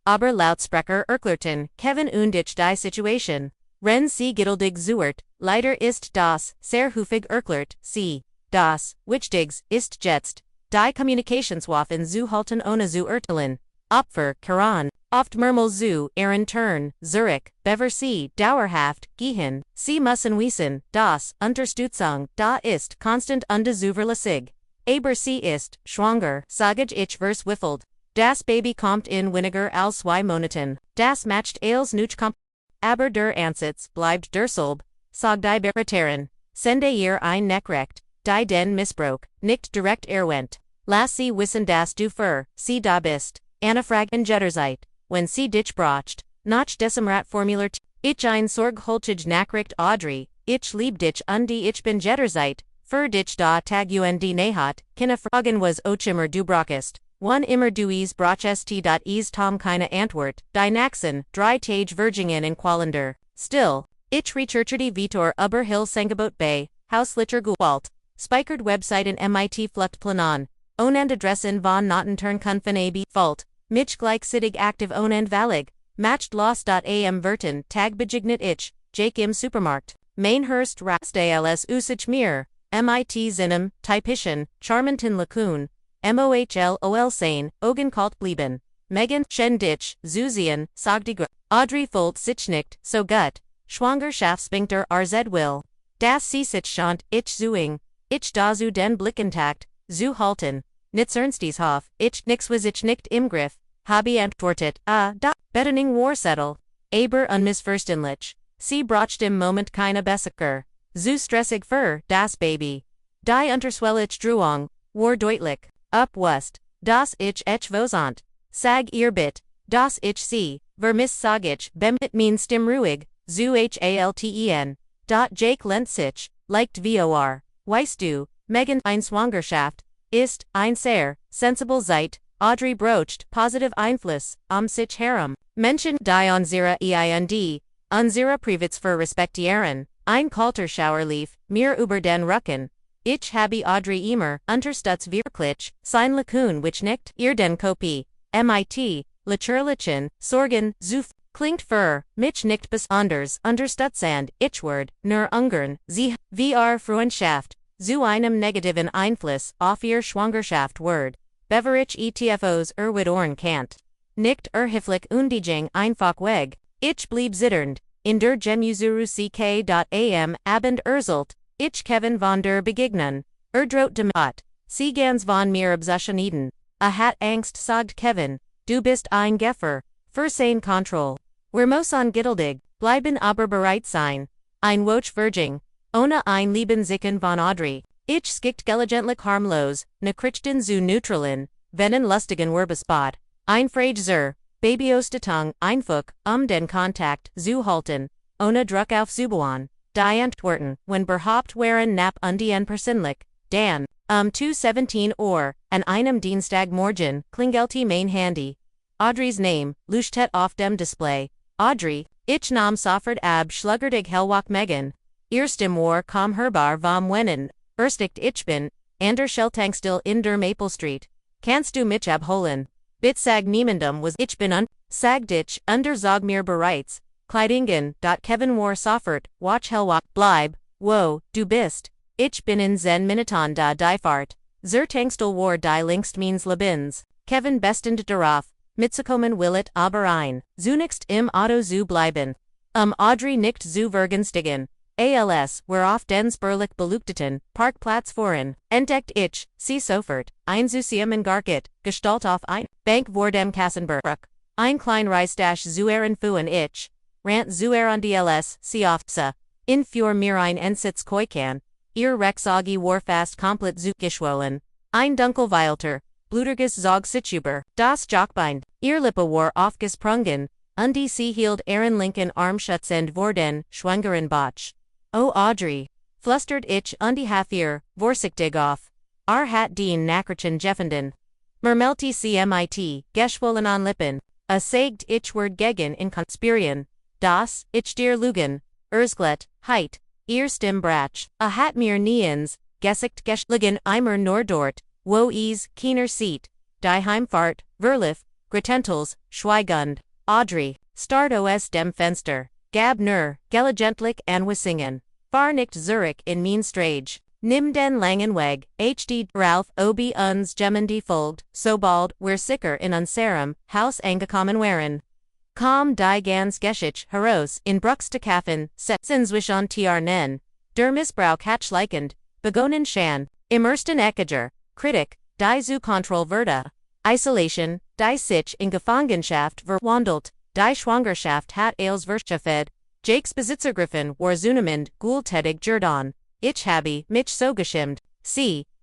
aber Lautsprecher erklärten, Kevin und ich die Situation. Wenn sie geduldig zuhört, leider ist das, sehr häufig erklärt, sie, das, wichtigs, ist jetzt, die Kommunikationswaffen zu halten ohne zu urteilen. Opfer, Karan, oft mehrmals zu, ihren Turn, Zurich, bever sie, dauerhaft, gehen, sie müssen wissen, das, Unterstützung, da ist, konstant und zuverlässig. Aber sie ist, schwanger, sage ich verswiffelt. Das Baby kommt in weniger als 2 Monaten. Das macht als nicht kommt. Aber der Ansatz bleibt derselbe, sag die Barretaren. Sende ihr ein Nachrecht, die den Missbrauch, nicht direkt erwähnt. Lass sie wissen, dass du für sie da bist. Anna fragen Jetterzeit, wenn sie dich bracht, nach diesem Ratformular ich ein sorgholtig Nachricht Audrey, ich lieb dich und ich bin Jetterzeit. Für dich da tag und nahat, keine Fragen was auch immer du brauchst. One immer du is brauchst is tom keine Antwort, die Naxen, 3 Tage Virgingen in Qualender. Still, ich rechercherte Vitor über Hill Sangebot Bay, Hauslicher Gewalt, speichert Website in MIT Fluchtplanon, Onend Adressen von Notenturn Kunfen AB Fault, mich gleichzeitig aktiv Onend Valig, matched loss.am Verten Tag Bejignit ich, Jake im Supermarkt, Mainhurst Rast als Usage Mir. MIT Zinem, Typischen, Charmenton Lacoon, MOHL OL Sane, Ogen Kalt blieben, Megan, Shen Ditch, Zuzian, Sagdigr, Audrey Folt sich nicht, so gut, Schwangerschaftsbinkter RZ will. Das sie sich schont, ich zuing, ich da zu den Blickentakt, zu halten, nits Ernstishof, ich nix was ich nicht im Griff, habe antwortet, da, bettening Warsettle, aber unmissverständlich, sie braucht im Moment keine Besseker. Zu stressig für das Baby. Die Unterschwellige Drohung, war deutlich, up west, das ich vosant, sag ihr bit, das ich sie, vermiss sag ich, bemit mein stim ruhig, zu halten, Jake lent sich, liked vor, weißt du, Megan ein Schwangerschaft, ist, ein sehr, sensible Zeit, Audrey brocht, positive Einfluss, sich herum, mentioned die unsere Privats für respektieren. Ein kalter Schauerlief, mir über den Rücken. Ich habe Audrey immer, unterstützt wirklich, sein Lacoon which nicht, ihr den Kopie, MIT, Lecherlichen, Sorgen, Zuf, klingt für, mich nicht besonders, Understutzand, Ichword, nur ungern, Sie, VR Freundschaft, zu einem negativen Einfluss auf ihr Schwangerschaft Word, Beverich ETFOs Erwid Ohren Kant. Nicht erhiflich undiejing einfach weg, ich blieb zitternd, in der Gemüseru ck.am Abend erzählt, ich Kevin von der Begegnen, droht dem Ort, Sie ganz von mir abzuschneiden, hat Angst sagt Kevin, du bist ein Geffer, für sein Kontroll. Wir müssen geduldig, bleiben aber bereit sein, ein Woche ohne ein Leben sicken von Audrey, ich skikt gelegentlich harmlos, Nachrichten zu neutralen, wenn lustigen Werbespot, ein Frage Babyostattung, einfach, den Kontakt zu halten, ohne Druck auf Zubauen, die Antworten, wenn berhaupt waren nap undien persönlich, dann, 2:17 an einem Dienstagmorgen, klingelte mein Handy. Audrey's name, leuchtet auf dem Display. Audrey, ich nahm sofort ab schluggertig hellwach Megan. Erstem kom herbar vom Wennen, erstigt ich bin, an der Scheltankstille in der Maple Street. Kannst du mich abholen? Bit sag niemandem was ich bin sagt ich, under sag mir bereits, Kleidingen, Kevin war sofort, watch hellwach, bleib, wo, du bist. Ich bin in 10 Minuten da die Fahrt. Zur Tankstelle war die längst means Lebens. Kevin bestend darauf, mitzukommen willet aber ein. Zunächst im Auto zu bleiben. Audrey nicht zu vergünstigen. Als, worauf den spurlich beleuchteten Parkplatz voran, entdeckt ich, sie sofort, ein Zusammen Garkit, Gestalt auf ein Bank vor dem Kassenbuch. Ein klein Reisdash zueren fuen ich, rant zueren dls, sie aufse, in für mir ein Ensitz koikan, ihr Rexagi war fast komplett zugeschwollen, ein Dunkelweilter, bluterges Zog Situber, das Jockbein, ihr Lippe war aufgesprungen, und sie hielt ihren linken Armschutzend vor den Schwangeren Botch. O Audrey, flüstert ich und hafir, vorsichtig auf. Hat den Nachrichten jeffenden. Mermelti cmit, geschwollen an Lippen. Sagt ich word gegen in Conspirieren. Das, ich dir Lügen. Erzglet, heit, ihr Stimmbrach. Hat mir niens, gesicht geschligen eimer nur dort, wo is, keener seat. Die Heimfahrt, Verlif, Gretentels, Schweigund. Audrey, start os dem Fenster. Gab nur, gelegentlich anwissingen. Far nicht Zurich in mean Strage. Nimm den langen Weg, HD Ralph ob uns Gemendi folgt, so bald, wir sicher in unserem Haus angekommen waren. Komm die ganz Geschichte heraus in Bruchstekaffen, setzen zwischen Tiernen. Der Missbrauch hat schleichend, begonnen schon, im ersten Eckiger, Kritik, die zu Kontrollverde. Isolation, die sich in Gefangenschaft verwandelt, die Schwangerschaft hat als verschaffet. Jakes Besitzergriffen war zunehmend gultätig Jordan. Ich habe mich so geschämt.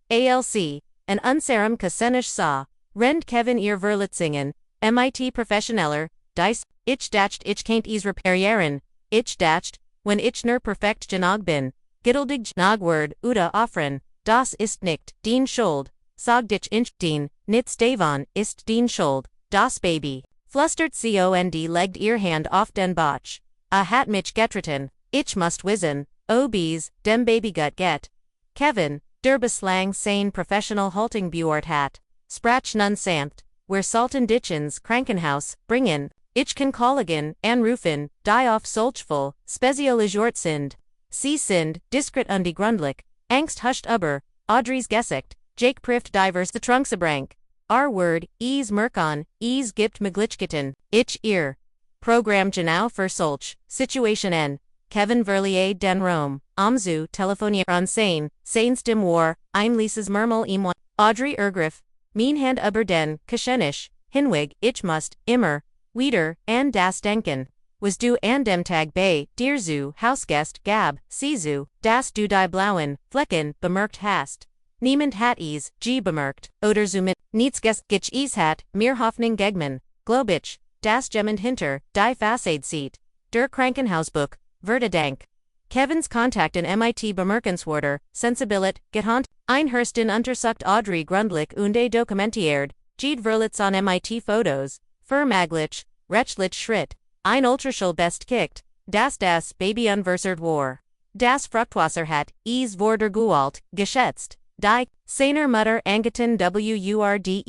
ALC, an unserem Kassenisch sah, rend Kevin ihr Verlitzingen, MIT Professioneller, dies, ich dacht ich can't is reparieren, ich dacht, wenn ich nur perfekt genug bin, geduldig genug word, Uda offren, das ist nicht, den Schuld, sagt ich den, nichts davon, ist den Schuld, das Baby, flüstert cond legt ihr Hand auf den Botch. Hat mich getreten, ich must wissen, ob's, dem Babygut get. Kevin, der bislang sein professional halting beurt hat, sprach nun samt, wir salten Ditchens Krankenhaus, bringen, ich kann Kolligen, anrufen, die auf solchful, spezialisiert sind. Sie sind, diskret und grundlich, Angst huscht aber, Audrey's Gesicht, Jake prift divers the Trunksabrank. Word, es Merkon, es gibt Möglichkeiten, ich ihr. Programm genau für solch, Situation n. Kevin Verlier den Rome, Amzu, Telefonie unsane, Sains dem War, Einleases Murmel im Audrey Ergriff, Mein Hand über den, Kaschenisch, Hinwig, ich must, immer, wieder, and das Denken. Was du an dem Tag bei, dir zu, Hausgast, Gab, Sizu, das du die blauen, Flecken, bemerkt hast. Niemand hat es, bemerkt, oder zu mit, nichts gich es hat, mir Hoffnung gegmen, Globich. Das Gemmend hinter, die Fassade sieht. Der Krankenhausbuch, Verdank. Kevins Kontakt in MIT bemerkenswerter, Sensibilit, gehand, Einhörsten untersucht Audrey grundlich und dokumentiert, Verlitz on MIT Fotos, Vermaglich, Rechtlich Schritt, ein Ultraschall best kickt, das Baby unversert war. Das Fruchtwasser hat, es wurde Gualt, geschätzt, die, seiner Mutter angeten WURDE.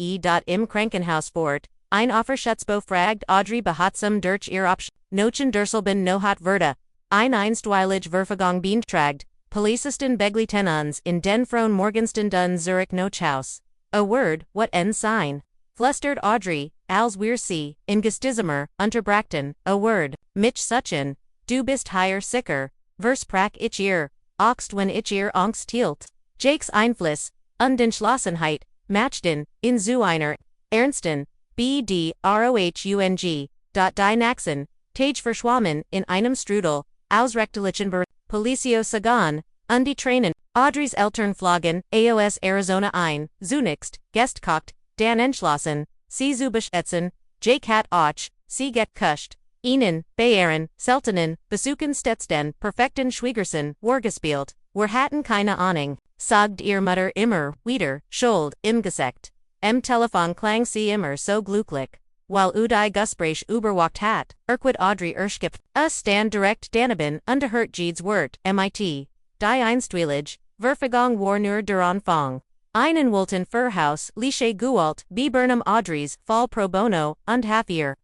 Im Krankenhaus fort, Ein Offerschutzbo fragt Audrey behatsam durch ihr Opsch, Nochen Durselben no hat Verda. Ein Einstweilig Verfagung beantragt, Polizisten begleiten uns in den Frohen Morgenstunden Zurich Nochhaus. A word, what en sign? Flüstert Audrey, als wir sie, in Gestizimer, unterbrachten, a word, mich suchen, du bist hier sicher, versprach ich ihr, augst wenn ich ihr Angst hielt. Jakes Einfluss, Undenschlossenheit, machten, in zu einer, ernsten, Bdrohung, die Naxen, Tage verschwommen, in einem Strudel, ausrechtlichen Policio Sagan, die Tränen, Audrey's Eltern flogen, AOS Arizona ein, zunächst, Gestkocht, Dan entschlossen, sie zu beschätzen, Jake hat auch, sie get kuscht, ihnen, Bayern, Seltenen, besuchen Stetsten, perfekten Schwiegerson, Wargespielt, wir hatten keine Ahnung, sagt ihr Mutter immer, wieder, schuld, im Gesekt. Telefon klang sie immer so glücklich. While die Gespräch überwacht hat, erquit Audrey erskipt, stand direkt daneben, unterhört jedes Wort, mit, die Einstweilig, Verfagung war nur der Anfang. Einen wollten Verhaus, Lische Gualt, Burnham Audrey's, Fall pro bono, und Haffier.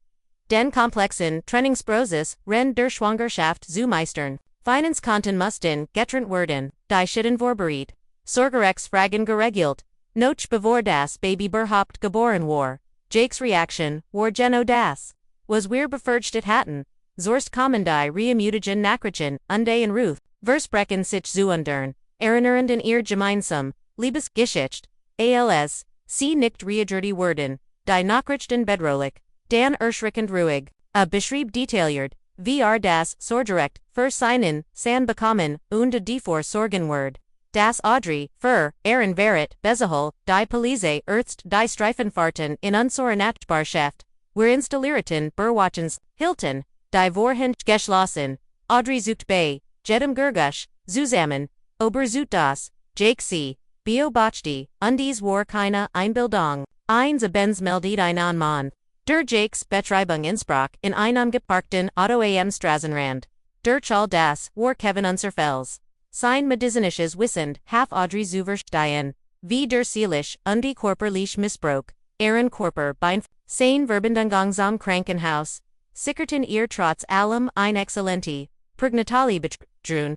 Den komplexen Trennungsprozess, Ren der Schwangerschaft zu meistern. Finance konnten mussten, getrennt werden, die Schitten vorbereitet. Sorgerex Fragen geregelt. Noch bevor das Baby überhaupt geboren war. Jake's Reaction, war Geno das. Was wir befürchtet hatten. Zorst kommen die Reermutigen Nachrichten, und Ruth, versprechen sich zu undern. Erinnerend in ihr gemeinsam, Liebesgeschichte, als, sie nicht readjurti werden, die Nachrichten bedrohlich, dan erschreckend ruhig, a beschrieb detailliert, das Sorgerecht, verseinen, san bekommen, und die Sorgen word. Das Audrey, Aaron Verret, Bezahol, die Polize, Earthst, die Streifenfahrten in unserer Nachbarschaft, wir installierten, Berwatchens, Hilton, die Vorhin, geschlossen, Audrey sucht bei, jedem Gergush, zusammen, das, Jake C., beobachte, undies war keine Einbildung, eins abends meldet ein Mann, der Jakes Betreibung Innsbruck in einem geparkten Auto am Straßenrand, durch all das, war Kevin unserfels. Sein medizinisches Wissend, half Audrey zuverstehen, wie der seelisch, die körperlich Missbrauch, Aaron Körper bein, sein Verbindung zum Krankenhaus, sickerten ihr trotz allem ein exzellenti, Prägnatali betrun,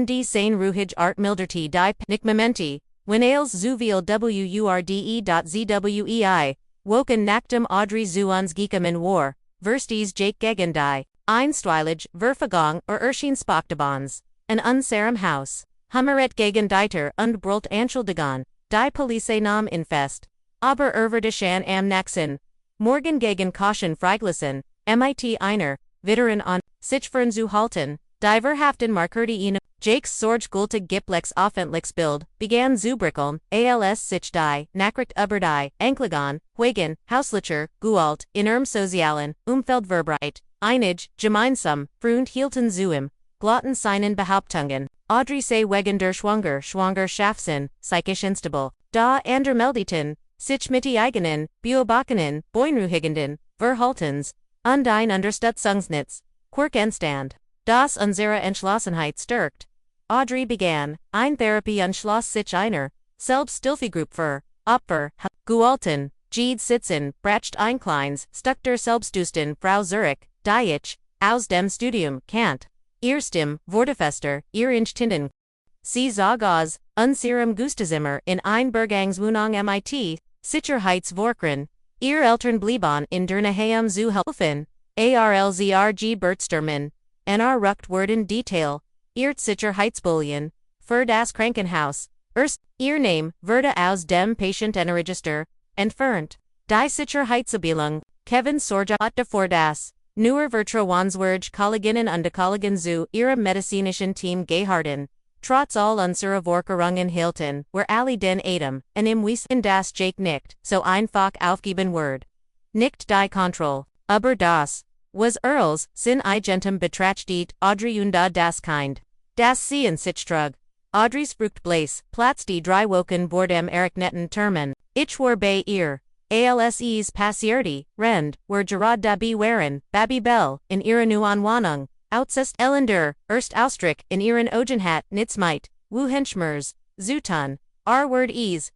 die sein ruhig art milderte die Nickmamenti, wenn als zu viel wurde.zwei, woken nachdem Audrey zu uns gekommen war, verstes Jake gegen die, einstweilig, Verfagung erschien Spocktabons. An unserem Haus. Hummeret gegen Dieter und Brult Anschuldigung, die Police nahm in Fest. Aber Erwerdischen am Naxen. Morgen gegen Caution freigelassen, mit einer, Witteren an, sich fern zu halten, die Verhaften markerte ihn, Jakes Sorge gültig Giplex offentlichs Bild, begann zu brickeln, als sich die, Nachricht über die, Anklägon, Huygen, Hauslicher, Gualt, in sozialen, Umfeld verbreit, einig, gemeinsam, Freund hielten zu ihm. Glotten seinen Behauptungen, Audrey sei wegen der Schwangerschaften, psychisch instabil, da ander meldeten, sich mit eigenen, beobachtenen, beunruhigenden, Verhaltens, und ein Unterstützungsnetz, Quirkenstand, das unsere Entschlossenheit stärkt. Audrey begann, ein Therapie schloss sich einer, Selbsthilfegruppe für, Opfer, Gualten, Jeed sitzen, bracht ein kleins, stuck der Selbstdusten Frau Zurich, die ich, aus dem Studium, Kant. Ihr Stimm, Wortefester, ihr Inchtinden. Sie sag aus, unserem Gustazimmer in ein Bergangswohnung mit, Sicherheitsvorkren, ihr Eltern blieben in der Nähe zu helfen, arlzrg Bertsterman, ruckt worden Detail, ihr Sicherheitsbullion, für das Krankenhaus, ihr Name, wurde aus dem Patientenregister, entfernt, die Sicherheitsabteilung, Kevin Sorge hat davor das. Nur Vertrauenswürdige Kolleginnen und Kollegen zu ihrem medizinischen Team geharden. Trotz all unserer Vorkehrungen hielten, wir alle den Atem, und im Wissen das Jake nicht, so einfach aufgeben wird. Nicht die Kontrolle, aber das, was Earls, sin eigentum betrachtet, Audrey und das Kind. Das sehen sich trug. Audrey's Fruchtbläs, Platz die drei Wochen vor dem Eriknetten Termin. Ich war bei ihr. Alses passierte, Rend, were Gerard dabei waren, Babybel, in ihrer neuen Wohnung, Outsest Elender, Erst Austrich, in ihren Ogenhat, Nitzmeit, Wuhenschmers, Zutan, Word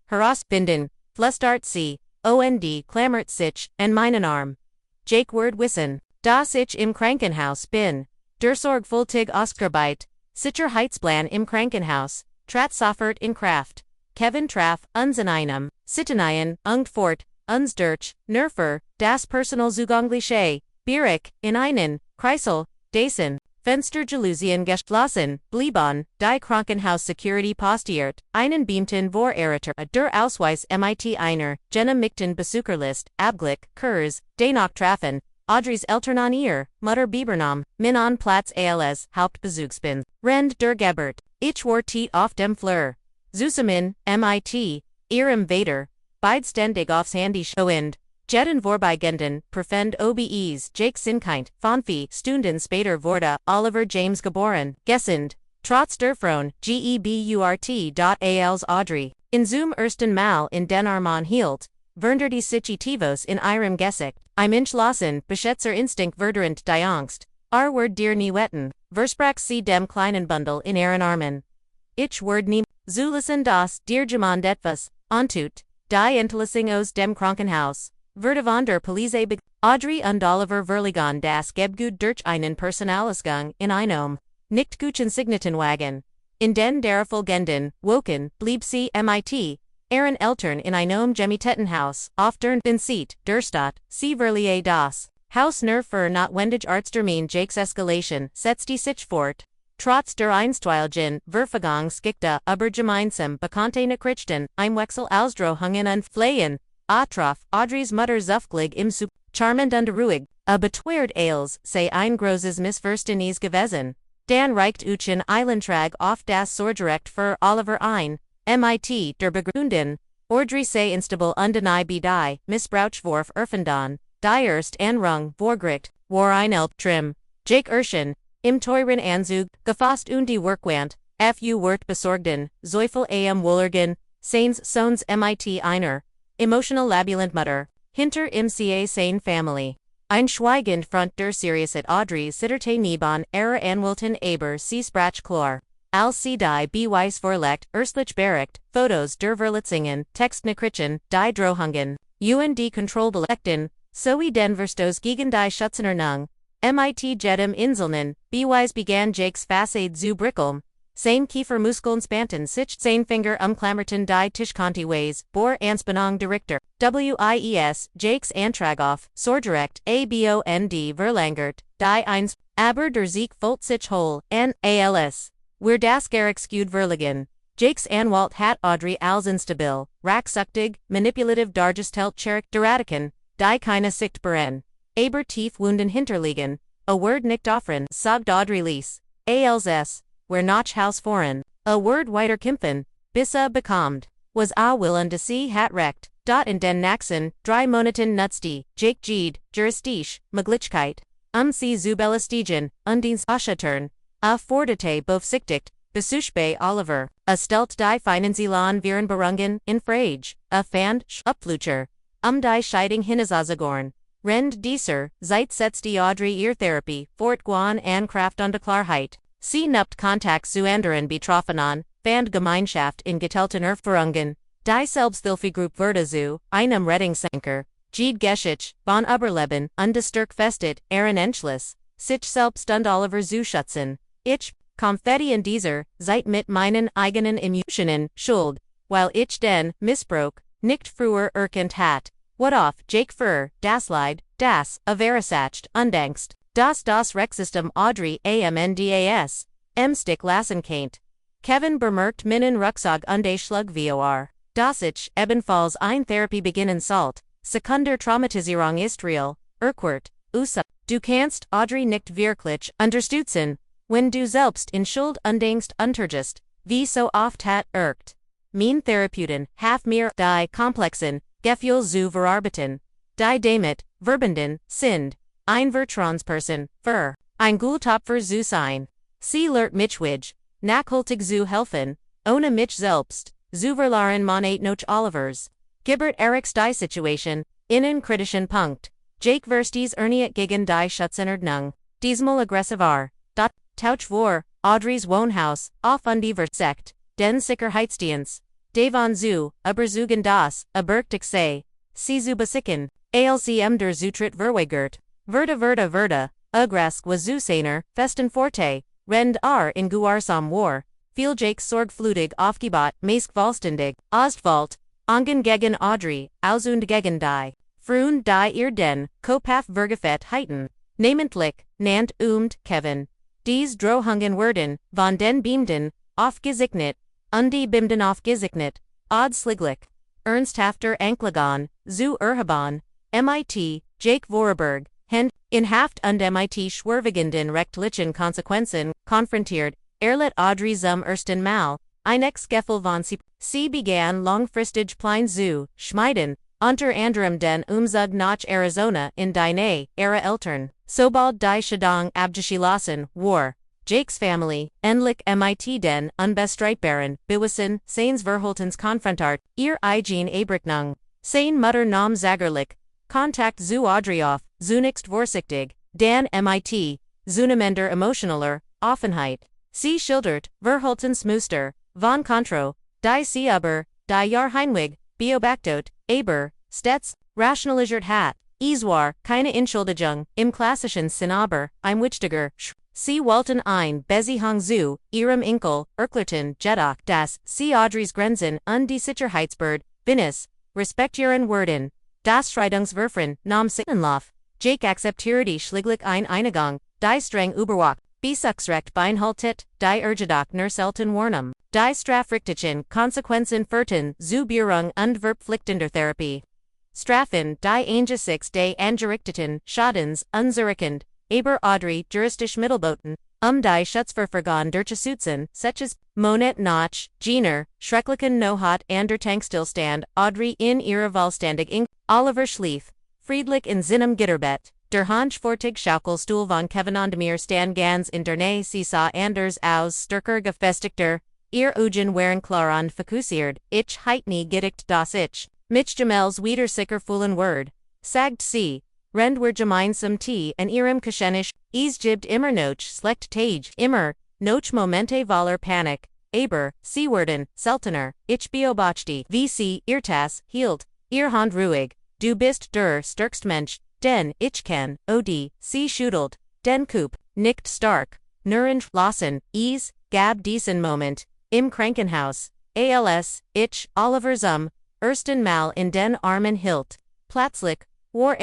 herausfinden, Flustart sie, Und klammert sich, en meinen Arm. Jake word wissen. Das ich im Krankenhaus bin. Der sorgfältig Ausarbeit. Sicher Heizplan im Krankenhaus. Trat Soffert in Kraft. Kevin Traff, uns in einem. Sittenian, ungt fort, uns durch, nerfer, das Personalzugangliche, Bierig, in einen, Kreisel, Dasen, Fenster Jalusien geschlossen, blieben, die Krankenhaus Security postiert, einen beamten vor Eriter, der Ausweis mit einer, mitten Besucherlist, Abglick, Kurs, dennoch trafen, Audrey's Eltern an ihr, Mutter Bibernam, min an Platz als, Hauptbesuchsbin, Rend der Gebert, ich war tiet auf dem Fleur. Zusammen, mit, ihrem Vater, beidständig aufs Handy schauend, jetten vorbeigenden, perfend obes, Jake Sinkind, Fonfi, Stunden später wurde, Oliver James geboren, Gesund, trotz der Frauen, geburt. Audrey, in zum ersten Mal in den Armen hielt, vernder die Situativos in ihrem Gesicht, im Entschlossen, beschätzer Instinkt verderend die Angst, word dir nie wetten, versprach sie dem kleinen Bundel in ihren Armen. Ich word nie, zulisen das, dir jemand etwas, antut, die Entlassung aus dem Krankenhaus, wurde von der Polizei Audrey und Oliver verlegen das Gebgut durch einen Personalausgang in einem, nicht guten Signatenwagen. In den darauffolgenden Wochen blieb sie mit, ihren Eltern in einem Gemietettenhaus, auf der Seat, der Stadt, sie verlieh das Haus nur für notwendig Arzttermin Jakes Eskalation, setzte sich fort. Trotz der einstweiligen Verfügungsgeschichte über gemeinsam bekannte Nachrichten, im Wechsel ausdrohungen und Flehen, atrof Audreys Mutter zufglig im Sup, charmant und ruhig, beteuert als sei ein großes Missverständnis gewesen. Dan reicht Uchen Eilentrag auf das Sorgerecht für Oliver ein, mit der Begründung, Audrey sei instabil undeniable die, Missbrauchsvorf erfunden, die erst Anrung, Vorgericht, war ein Trim, Jake Urschen, im teuren Anzug, gefasst und die Workwand, fu wird besorgten, Zeufel am Wohlergen, seines Sohns mit einer, emotional labilant Mutter, hinter im ca seine Family. Ein schweigend Front der Serious at Audrey sitterte neben ihrer Anwältin aber sie sprach klar. Als sie die Beweis vorlegt, erstlich bericht, Fotos der Verletzungen, Textnachrichten, die Drohungen, und Kontrollbelechten, sowie den Verstos gegen die Schutzordnung, mit jedem Inselnen, Beweis begann Jakes Fassade zu brickeln, sein Kiefermuskeln spannten sich, sein Finger umklammerten die Tischkante Ways, bor Anspannung der Richter, wies, Jakes Antrag auf, Sorgerecht, abond verlangert, die eins, aber der Sieg volt sich hol, als, wir das Gerexcute verlegen. Jakes Anwalt hat Audrey als instabil, rachsüchtig, manipulativ dargestellt Cherik deratiken, die keine Sicht beren. Aber tief Wunden hinterliegen, a word nicht offren, sagt Audrey Lees, als, where noch Haus voran, a word weiter kämpfen, bis bekommt, was willen de sie hat recht, dot in den Naxen, 3 Monaten nutzte, Jake Gede, Juristisch, Möglichkeit, sie zu belästigen, Undins Aschaturn, forderte befsichtigt, besuchbe Oliver, stellt die Finanzielan viren Berungen, in Frage, fand, Upflucher, die Scheidung hinazagorn. Rend dieser, Zeit setzt die Audrey ihr Therapie, fort guan an Kraft und Klarheit. Sie nupt Kontakt zu anderen Betroffenen, fand Gemeinschaft in geteilten Erfahrungen, die Selbsthilfegruppe wurde zu, einem Rettungsanker, Jede Geschichte, von Überleben, undestärkt festet, ihren Entschluss, sich selbst und Oliver zu schützen. Ich, Konfetti in dieser, Zeit mit meinen eigenen Emotionen, schuld, weil ich den Missbrauch, nicht früher erkannt hat. What off, Jake für, das Leid, das, Verursacht, undenkst, das Rexsystem Audrey amndas, Stick lassen kennt. Kevin bemerkt minnen Rucksack und Schlug vor. Das ich, ebenfalls ein Therapie beginnen sollt, Sekunder Traumatisierung ist real, USA. Du kannst Audrey nicht wirklich unterstützen, wenn du selbst in Schuld undenkst untergehst, wie so oft hat Mein Therapeuten, half mir die komplexen, Gefühl zu verarbeiten, die damit, verbenden, sind, ein Vertrauensperson, für, ein Gutopfer zu sein. Sie lehrt mich nachhaltig zu helfen, ohne mich selbst, zu verlieren man noch Olivers. Gibert Eriks die Situation, einen kritischen Punkt. Jake verstes erniet gegen die Schutzordnung, diesmal aggressiver, Tauch vor, Audreys Wohnhaus, auf und die Versekt, den Sicherheitsdienst. Devon zu, überzeugen das, bergtig sei, sie zu besicken, alcm der Zutritt verweigert, Verda, ugrask was zu seiner, festen forte, rend in guarsam war, viel Jakes sorgflutig aufgebaut, meist vollständig, Ostwald, Ongen gegen Audrey, ausund gegen die, Frun die den, kopaf vergefet heiten, namentlich, nannt Kevin. Dies drohungen werden, von den Beamden, aufgezeichnet, die Bimden aufgezeichnet, sliglich, ernsthafter Anklägon, zu erheben, mit, Jake Vorarlberg, in Haft und mit schwerwiegenden rechtlichen Konsequenzen, konfrontiert, erlitt Audrey zum ersten Mal, eines Gefel von sie begann langfristig Plein zu schmieden, unter anderem den Umzug nach Arizona in die ihrer Eltern, sobald die Scheidung abgeschlossen war, Jakes Family, endlich mit den unbestreitbaren Beweisen seines Verhaltens konfrontiert, ihr eigen Abrechnung, seine Mutter nahm sägerlich, Kontakt zu Audrey auf, zunächst vorsichtig, dann mit, zunehmender emotionaler, Offenheit. Sie schildert, Verhaltens Muster, von Contro, die sie aber, die Jahr Heinwig, beobachtet, aber, stets, rationalisiert hat, es war, keine Entschuldigung, im klassischen Sinn aber, ein wichtiger, sie wollten ein Beziehung zu, ihrem Enkel, erklärten, jedoch, dass, sie Audreys Grenzen und die Sicherheitsbird, Binnis, respektieren werden, das Scheidungsverfahren, nahm Sittenlauf, Jake akzeptierte schlichtlich Einigung, die streng überwacht, Besuchsrecht beinhaltet, die Ergedoch nur selten warnung, die strafrechtlichen Konsequenzen führten zu Berung und verpflichtender Therapie. Strafen, die angesichts des angerichteten Schadens unzureichend, aber Audrey juristisch Mittelboten, die Schutzverfahren durchzusetzen, solches Monet nach, jener, schrecklichen Nohat und der Tankstillstand, Audrey in ihrer vollständig Oliver schlief, friedlich in seinem Gitterbett. Der Hanschfortig Schaukelstuhl von Kevin und mir stand ganz in der Nähe, sie sah anders aus, stärker gefestigter, ihr Augen waren klar und fokussiert, ich heit nie gedacht, dass ich, mich Jamels wieder sicher fühlen werde, sagt sie, rend wir gemeinsam Tee in ihrem Kuschenisch, es gibt immer noch schlecht Tage, immer, noch Momente voller Panik, aber, sie werden, seltener, ich beobachte, wie sie, ihr Tas, hielt, ihr Hand ruhig, du bist der stärkste Mensch, den ich kenn, sie schüttelt, den Coop, nickt stark, nur lassen, gab diesen Moment, im Krankenhaus, ich, Oliver zum, ersten Mal in den Armen hielt, plötzlich, war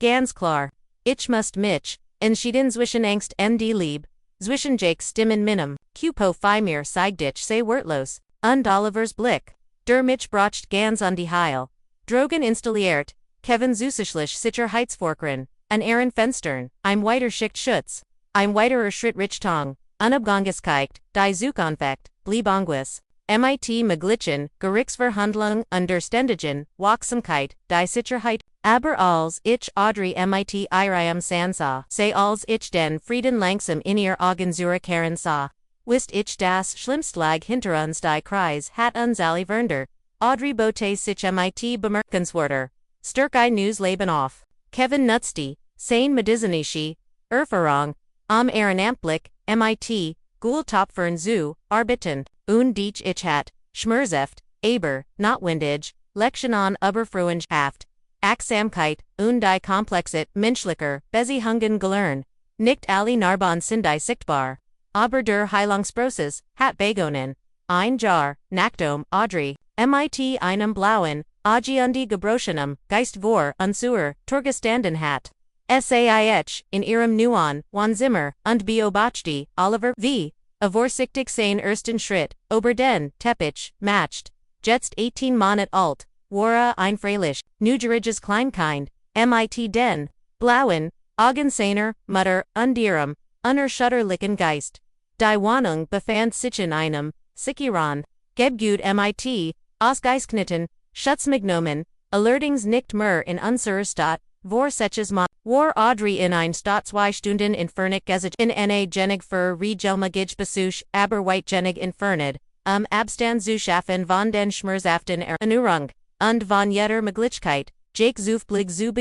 ganz klar, ich muss mich, entschieden zwischen Angst und Liebe, zwischen Jakes Stimmen minim, Cupo mir zeigt ich sei wortlos, und Olivers Blick, der mich bracht ganz an die Heil, Drogen installiert, Kevin zusätzlich Sicherheitsvorkehren, an ihren Fenstern, ein weiter Schicht Schutz, ein weiterer Schritt Richtung, Unabhängigkeit, die Zukunft, blieb Anguis, mit Möglichen, Gerichtsverhandlung under ständigen, Wachsamkeit, die Sicherheit, aber als ich Audrey mit ihrem Sansa, sei als ich den Frieden langsam in ihr Augen zurückkehren sah, wisst ich das Schlimmste lag hinter uns die Kreis hat uns alle Werner, Audrey bote sich mit bemerkenswerter. Stärk News Leben auf. Kevin nutzte, sein Medizinische, Erfahrung, Ehrenamptlich, mit, Gultopfern zu, arbeiten, und dich ich hat, schmerzhaft, aber, notwendig, Lektionen Überfruenschaft, Achtsamkeit, und die komplexet, menschlicher, Beziehungen gelernt, nicht alle Narben sind die sichtbar, aber der Heilungsprozess, hat begonnen, ein Jahr, nachdem Audrey, mit einem blauen, Agiundi gebrochenem, Geist vor, unsuer, Turgestanden hat. Saich, in ihrem neuen, Wohnzimmer, und beobachte, Oliver, wie, vorsichtig sein ersten Schritt, ober den, Teppich, macht, jetzt 18 Monat alt, war ein freilich, neugeriges Kleinkind, mit den, blauen, Augen seiner, Mutter, und ihrem, unerschütterlichen Geist. Die Wohnung befand sich in einem, sicheren, Gebgut mit, ausgeisknitten, Schutzmignomen, allerdings nicht mehr in unserer Stadt, vor solches war Audrey in ein Stadt 2 Stunden entfernt gesetzt in eine Genig für regelmäßig Besuch, aber weitgenig entfernt, Abstand zu schaffen von den schmerzhaften Erinnerung, und von jeder Möglichkeit, Jake zufblig zu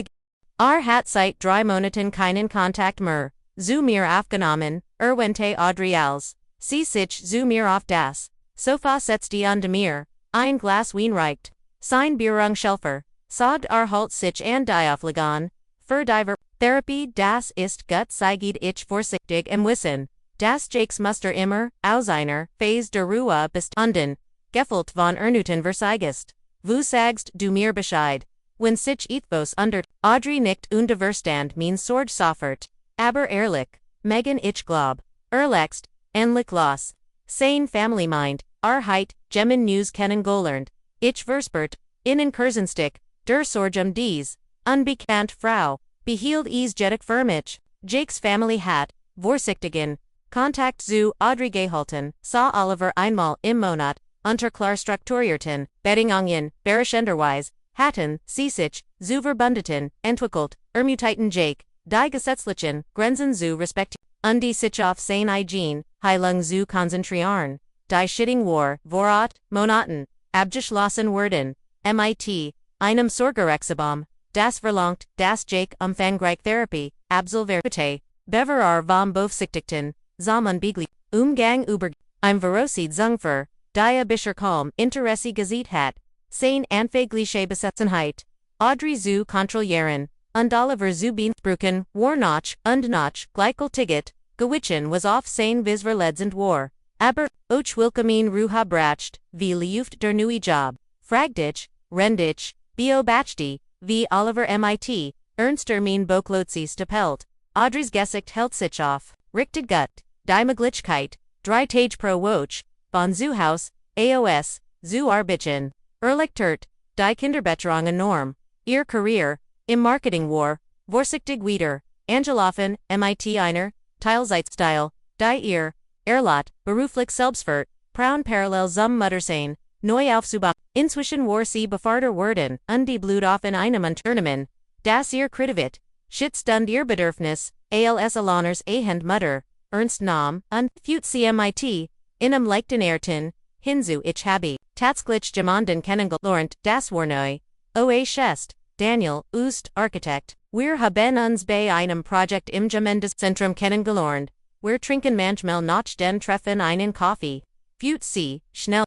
hat seit 3 Monaten keinen Kontakt mehr, zu mir aufgenommen, wente Audrey als, sie sich zu mir auf das Sofa setzte und mir, ein Glas Wein reicht. Sein Bierung Schelfer, Sagd halt sich an Diaphlegon, Verdiver, Therapie, das ist gut Seigid ich vorsichtig im Wissen, das Jakes Muster immer, aus einer Phase der Ruhe bestanden, Gefällt von Ernuten Verzeigest. Wo sagst du mir Bescheid? Wenn sich ethos under, Audrey nickt und der Verstand means Sorge soffert, aber ehrlich, Megan ich glaub, erlext, endlich los. Sane family mind, Heit, Gemmen News kennen gelernt, ich verspert, innen Kursenstick, der Sorgem dies, unbekannt Frau, behielt jettig firmich, Jakes family hat, vorsichtigen, Kontakt zu Audrey gehalten, saw Oliver einmal im Monat, unter Klarstrukturierten, Bedingungen, Berischenderweise, hatten, sich, zu verbündeten, entwickelt, ermutiten Jake, die gesetzlichen, Grenzen zu respekt, die sich auf seine Hygiene, Heilung zu konzentrieren, die Schitting war, vorat, Monaten, abgeschlossen werden, mit, einem Sorgerechtsabom, das verlangt, dass Jake umfangreich Therapie, absolvierte, beverar vom Beaufsichtigten, Zaman Beagli, Umgang über, im Verocid Zungfer, die Bischer Kalm, Interesse gesehen hat, sein anfängliche Besetzenheit, Audrey zu kontrollieren, und Oliver zu beanspruchen, war noch, und noch, gleichgültig, gewitchen was auf sein Visverledzend war, aber, och willkommen Ruha bracht, wie lieft der neue Job, fragdich, rendich, beobachti, wie Oliver mit, ernster mein Boklotzi stapelt, Audrey's Gesicht hält sich auf, richtet gut, die Möglichkeit, drei Tage pro Woche, von zu Haus, AOS, zu Arbeiten, erleichtert, die Kinderbetreuung enorm, ihr Career, im Marketing war, vorsichtig wieder, Angeloffen, mit einer, Teilzeitstyle, die ihr, Erlot, beruflich selbstfert, Praun parallel zum Muttersein, neu aufzubauen, inzwischen war sie befarter worden, die Blut auf in einem Unternehmen, das ihr kritivit, Schittstund ihr Bedürfnis, als Aloners ahend Mutter, Ernst Nam, und, fut cmit,inem leichten Erten, hinzu ich habe, tatsächlich jemanden kennengelernt, das war neu, oa Schest, Daniel, Ust, Architekt, wir haben uns bei einem Projekt im Gemeindezentrum kennengelernt, wir trinken manchmal noch den Treffen einen Kaffee, fut sie, schnell,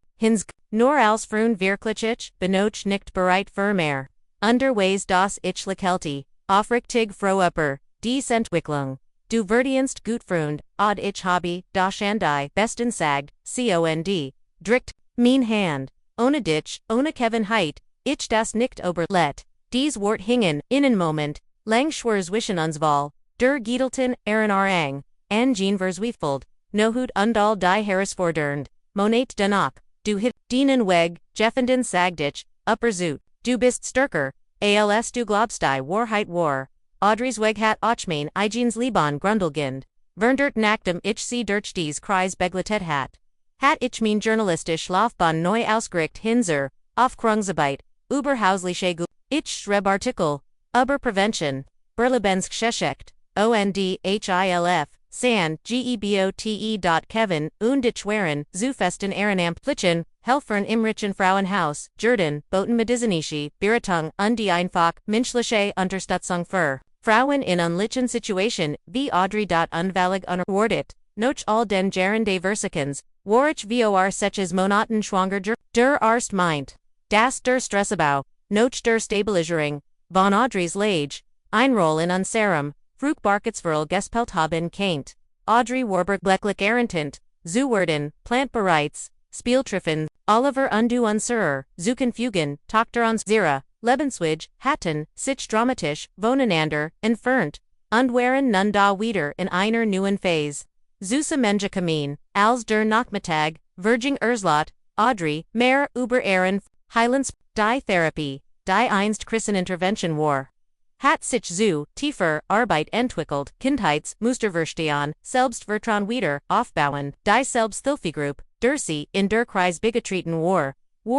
nur als Freund wirklich, benoch nicht bereit für mehr, underways das ich lächelte, aufrichtig froher, die Entwicklung. Du verdienst gut Freund, od ich habe, das an die besten sagd, cond, drikt, mein Hand, ohne dich, ohne Kevin Heit, ich das nicht oberlet, dies Wort hingen, innen Moment, lang schwer zwischen uns Wahl, der Giedelten, Arang, an Jean verzweifeld, nohut und all die Herausfordernd, Monat danach, du hit, dienen weg, Jeffenden sagdich, upper du bist stärker, als du glaubst die Wahrheit war. Audrey's weg hat ochmain Igens Liban Grundelgind, Verndert Nachtem ich sie durch dies Kreis begletet hat ich mein journalistisch Laufbahn neu ausgericht hinser, Aufkrungsarbeit, überhausliche ich Schreibartikel, über Prevention, Berlebensk Geschäft, ONDHILF, San, Gebote. Und ich waren, zu festen Ehrenamt Plichen, Helfern im Richen Frauenhaus, Jordan, Boten Medizinische, Beratung, und die einfach, menschliche Unterstützung für Frauen in unlichen Situation, wie Audrey. Unvallig unerwartet, noch all den Jaren de Versikens, war ich vor seches Monaten schwanger der Arst meint, das der Stressabbau, noch der Stabilisierung, von Audrey's Lage, Einroll in unserem, Fruchtbarkeitsverl gespelt haben kennt, Audrey Warburg glücklich errantent, zu werden, plant bereits, Spieltriffen, Oliver undu unserer, zu confugen, Tochter uns zera, Lebensweg, hatten, sich dramatisch, voneinander, entfernt, und waren nun da wieder in einer neuen Phase. Süße Menja Kamin, als der Nachmittag, Virging Erzlot, Audrey, mehr über Ehren, Highlands, die Therapie, die einst Christenintervention war. Hat sich zu, tiefer, Arbeit entwickelt, Kindheitsmusterverstehen, Selbstvertrauen wieder, aufbauen, die Selbsthilfegruppe, der sie, in der Kreis begetreten war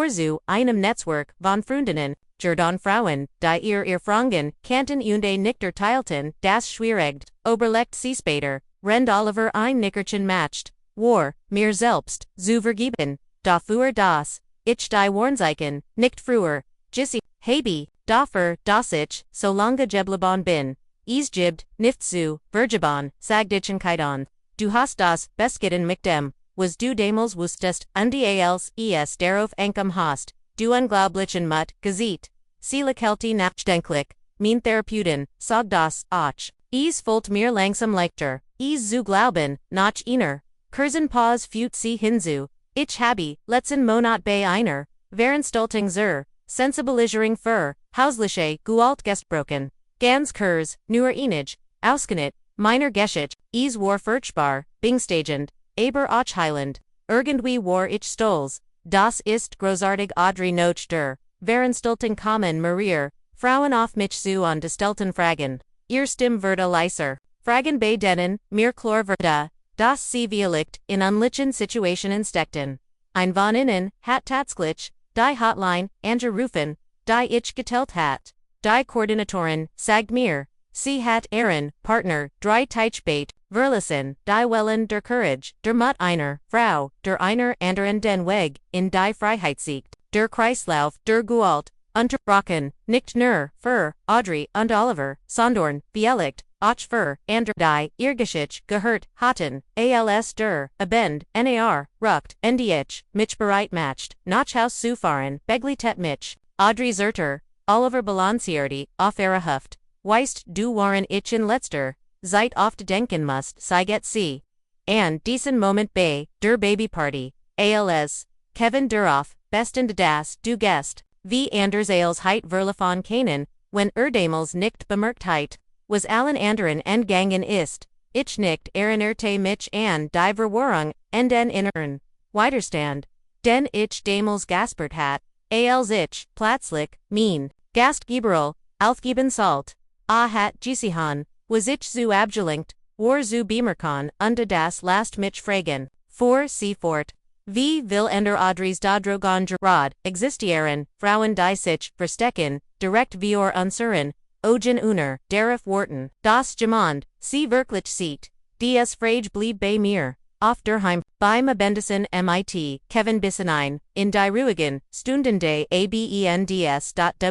zu, einem Netzwerk, von Freundinnen, Jordan Frauen, die ihr Frangen, kannten und Nichter teilten, das schwierigt, oberlegt sie später, rend Oliver ein Nickerchen macht, war, mir selbst, zu vergeben, dafür das, ich die Warnzeichen, nicht früher, Jissi, Habe, dafür, dass ich, solange geblieben bin, gibt, nicht zu, vergeben, sagdichen Kaidan, du hast das, Beskitten mit dem, was du damals wusstest, und als es darauf ankom hast, du unglaublichen Mut, gesieht, Sielkelti nachdenklich, mein Therapeuten, sag das, auch. Es folgt mir langsam leichter, es zu glauben, nach einer. Kurzen Pause führt sie hinzu. Ich habe, letzten Monat bei einer, Veranstaltung zur Sensibilisierung für hausliche Gewalt gesprochen. Ganz kurz, nur einige, Ausschnitt, meiner Geschichte, es war furchtbar, beängstigend, aber auch heilend. Irgendwie war ich stolz. Das ist großartig Audrey noch der Veranstaltung kommen mehrere Frauen auf mich zu und stellten Fragen. Ihr Stimme wurde leiser. Fragen bei denen mir klar wurde, dass sie vielleicht in unlichen Situationen steckten. Ein von ihnen hat tatsächlich die Hotline angerufen, die ich geteilt hat. Die Koordinatorin sagt mir, sie hat ihren Partner drei Teichbeit verlassen, die Wellen der Courage, der Mut einer Frau, der einer anderen den Weg in die Freiheit siegt, der Kreislauf der Gewalt, unterbrochen, nicht nur für Audrey und Oliver, sondern vielleicht auch für andere die ihre Geschichte gehört hatten, als der Abend, nar, ruckt, ich mich bereit macht, nach Haus zu fahren, begleitet mich, Audrey zerter, Oliver balancierte, auf ihre Hüft, weißt du waren ich in letzter Zeit oft denken musst, sei get sie. And diesen Moment bei der Babyparty, als Kevin darauf, besten das du Gest, wie anders als heit verlaufen können, wenn damals nicht bemerkt heit, was allen anderen entgangen ist, ich nicht erinnerte mich an die Verwirrung en den inneren Widerstand, den ich damals gaspert hat, als ich, plötzlich, mein Gastgeberl, aufgeben sollt, hat gesehen, was ich zu abgelenkt, war zu bemerken, und das last mich fragen, vor sie fort. Wie will ender Audreys Dadrogan Gerard existieren, Frauen die sich verstecken, direkt wir unsuren, Ogen uner, derif Wharton, das Gemond, sie wirklich sieht, dies Frage blieb bei mir, auf derheim, beim Abendessen mit, Kevin Bissenein, in die ruhigen Stunden des Abends.wie.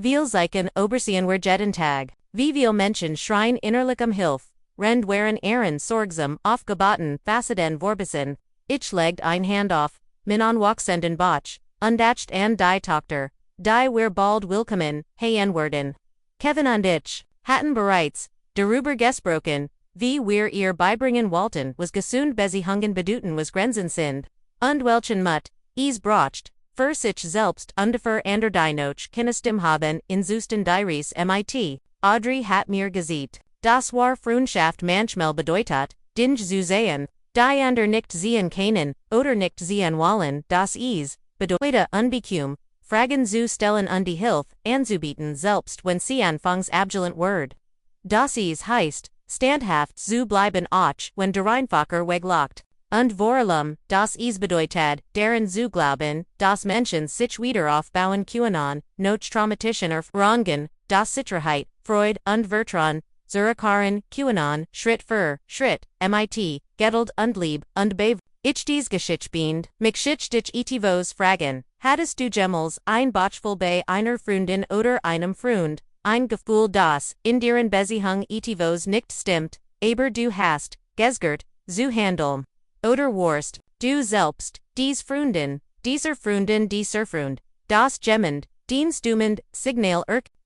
Viel Zeichen Obersehen wir jeden Tag, wie viel Menschen schreien innerlichem Hilf, rend waren Ehren sorgsam aufgeboten, Faceten Vorbissen, ich legt ein Hand auf, min on Wachsenden Botch, undacht an die Tochter, die wir bald willkommen, werden. Kevin und ich, hatten bereits, darüber gesprochen, wie wir ihr beibringen wollten, was gesund Beziehungen bedeuten was Grenzen sind, und welchen Mut, es braucht, für sich selbst und für andere die noch keine Stimme haben, in Zusten Diaries mit. Audrey hat mir gesagt, das war Freundschaft manchmal bedeutet, Dinge zu sehen, die andere nicht sehen können, oder nicht sehen wollen, das is, bedeutet unbequem, Fragen zu stellen und die Hilfe anzubieten selbst wenn sie anfangs abgelehnt wird. Das is heißt, standhaft zu bleiben auch wenn der Einfacher weglockt. Und vor allem, das is bedeutet, daran zu glauben, dass Menschen sich wieder aufbauen können, noch traumatischen Erfahrungen, das Sicherheit, Freude und Vertrauen, zurückkehren können, Schritt für Schritt, mit, Geduld und Liebe und Bev. Ich diese Geschichte bind, mich dich etivos fragen, hattest du jemals ein Botchful bei einer Freundin oder einem Freund, ein Gefühl das, in deren Beziehung etivos nicht stimmt, aber du hast, gesgert, zu handeln. Oder warst, du selbst, diese Freundin, dieser Freund, das Gemmend, Dienstdummend, Signal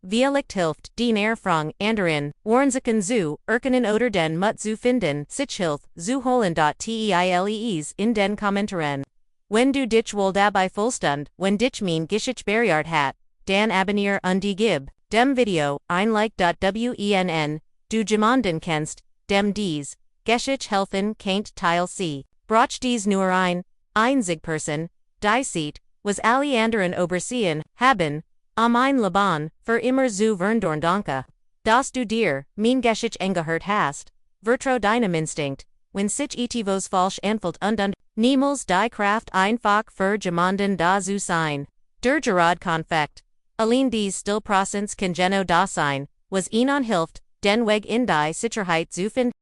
vielleicht hilft, den Erfrang anderen, Warnsiken zu, oder den Mut zu finden, sich hilf, zu holen. Teiles in den Kommentaren. Wenn du dich wohl dabei fühlst wenn dich mein Geschichte berührt hat, dann abonnier und gib dem Video ein Like. Wenn du jemanden kennst, dem dies Geschichte helfen kennt Teil C. Braucht dies nur einzig Person, die sieht, was alle anderen übersehen haben, ein Leben, für immer zu verndorn danke. Dass du dir, mein Geschichte angehört hast, vertrau deinem Instinkt, wenn sich etivos falsch anfühlt und niemals die Kraft einfach für jemanden da zu sein. Der Gerard Konfekt. Allein dies Stillprozents kann Geno da sein, was ihnen hilft, den Weg in die Sicherheit zu finden.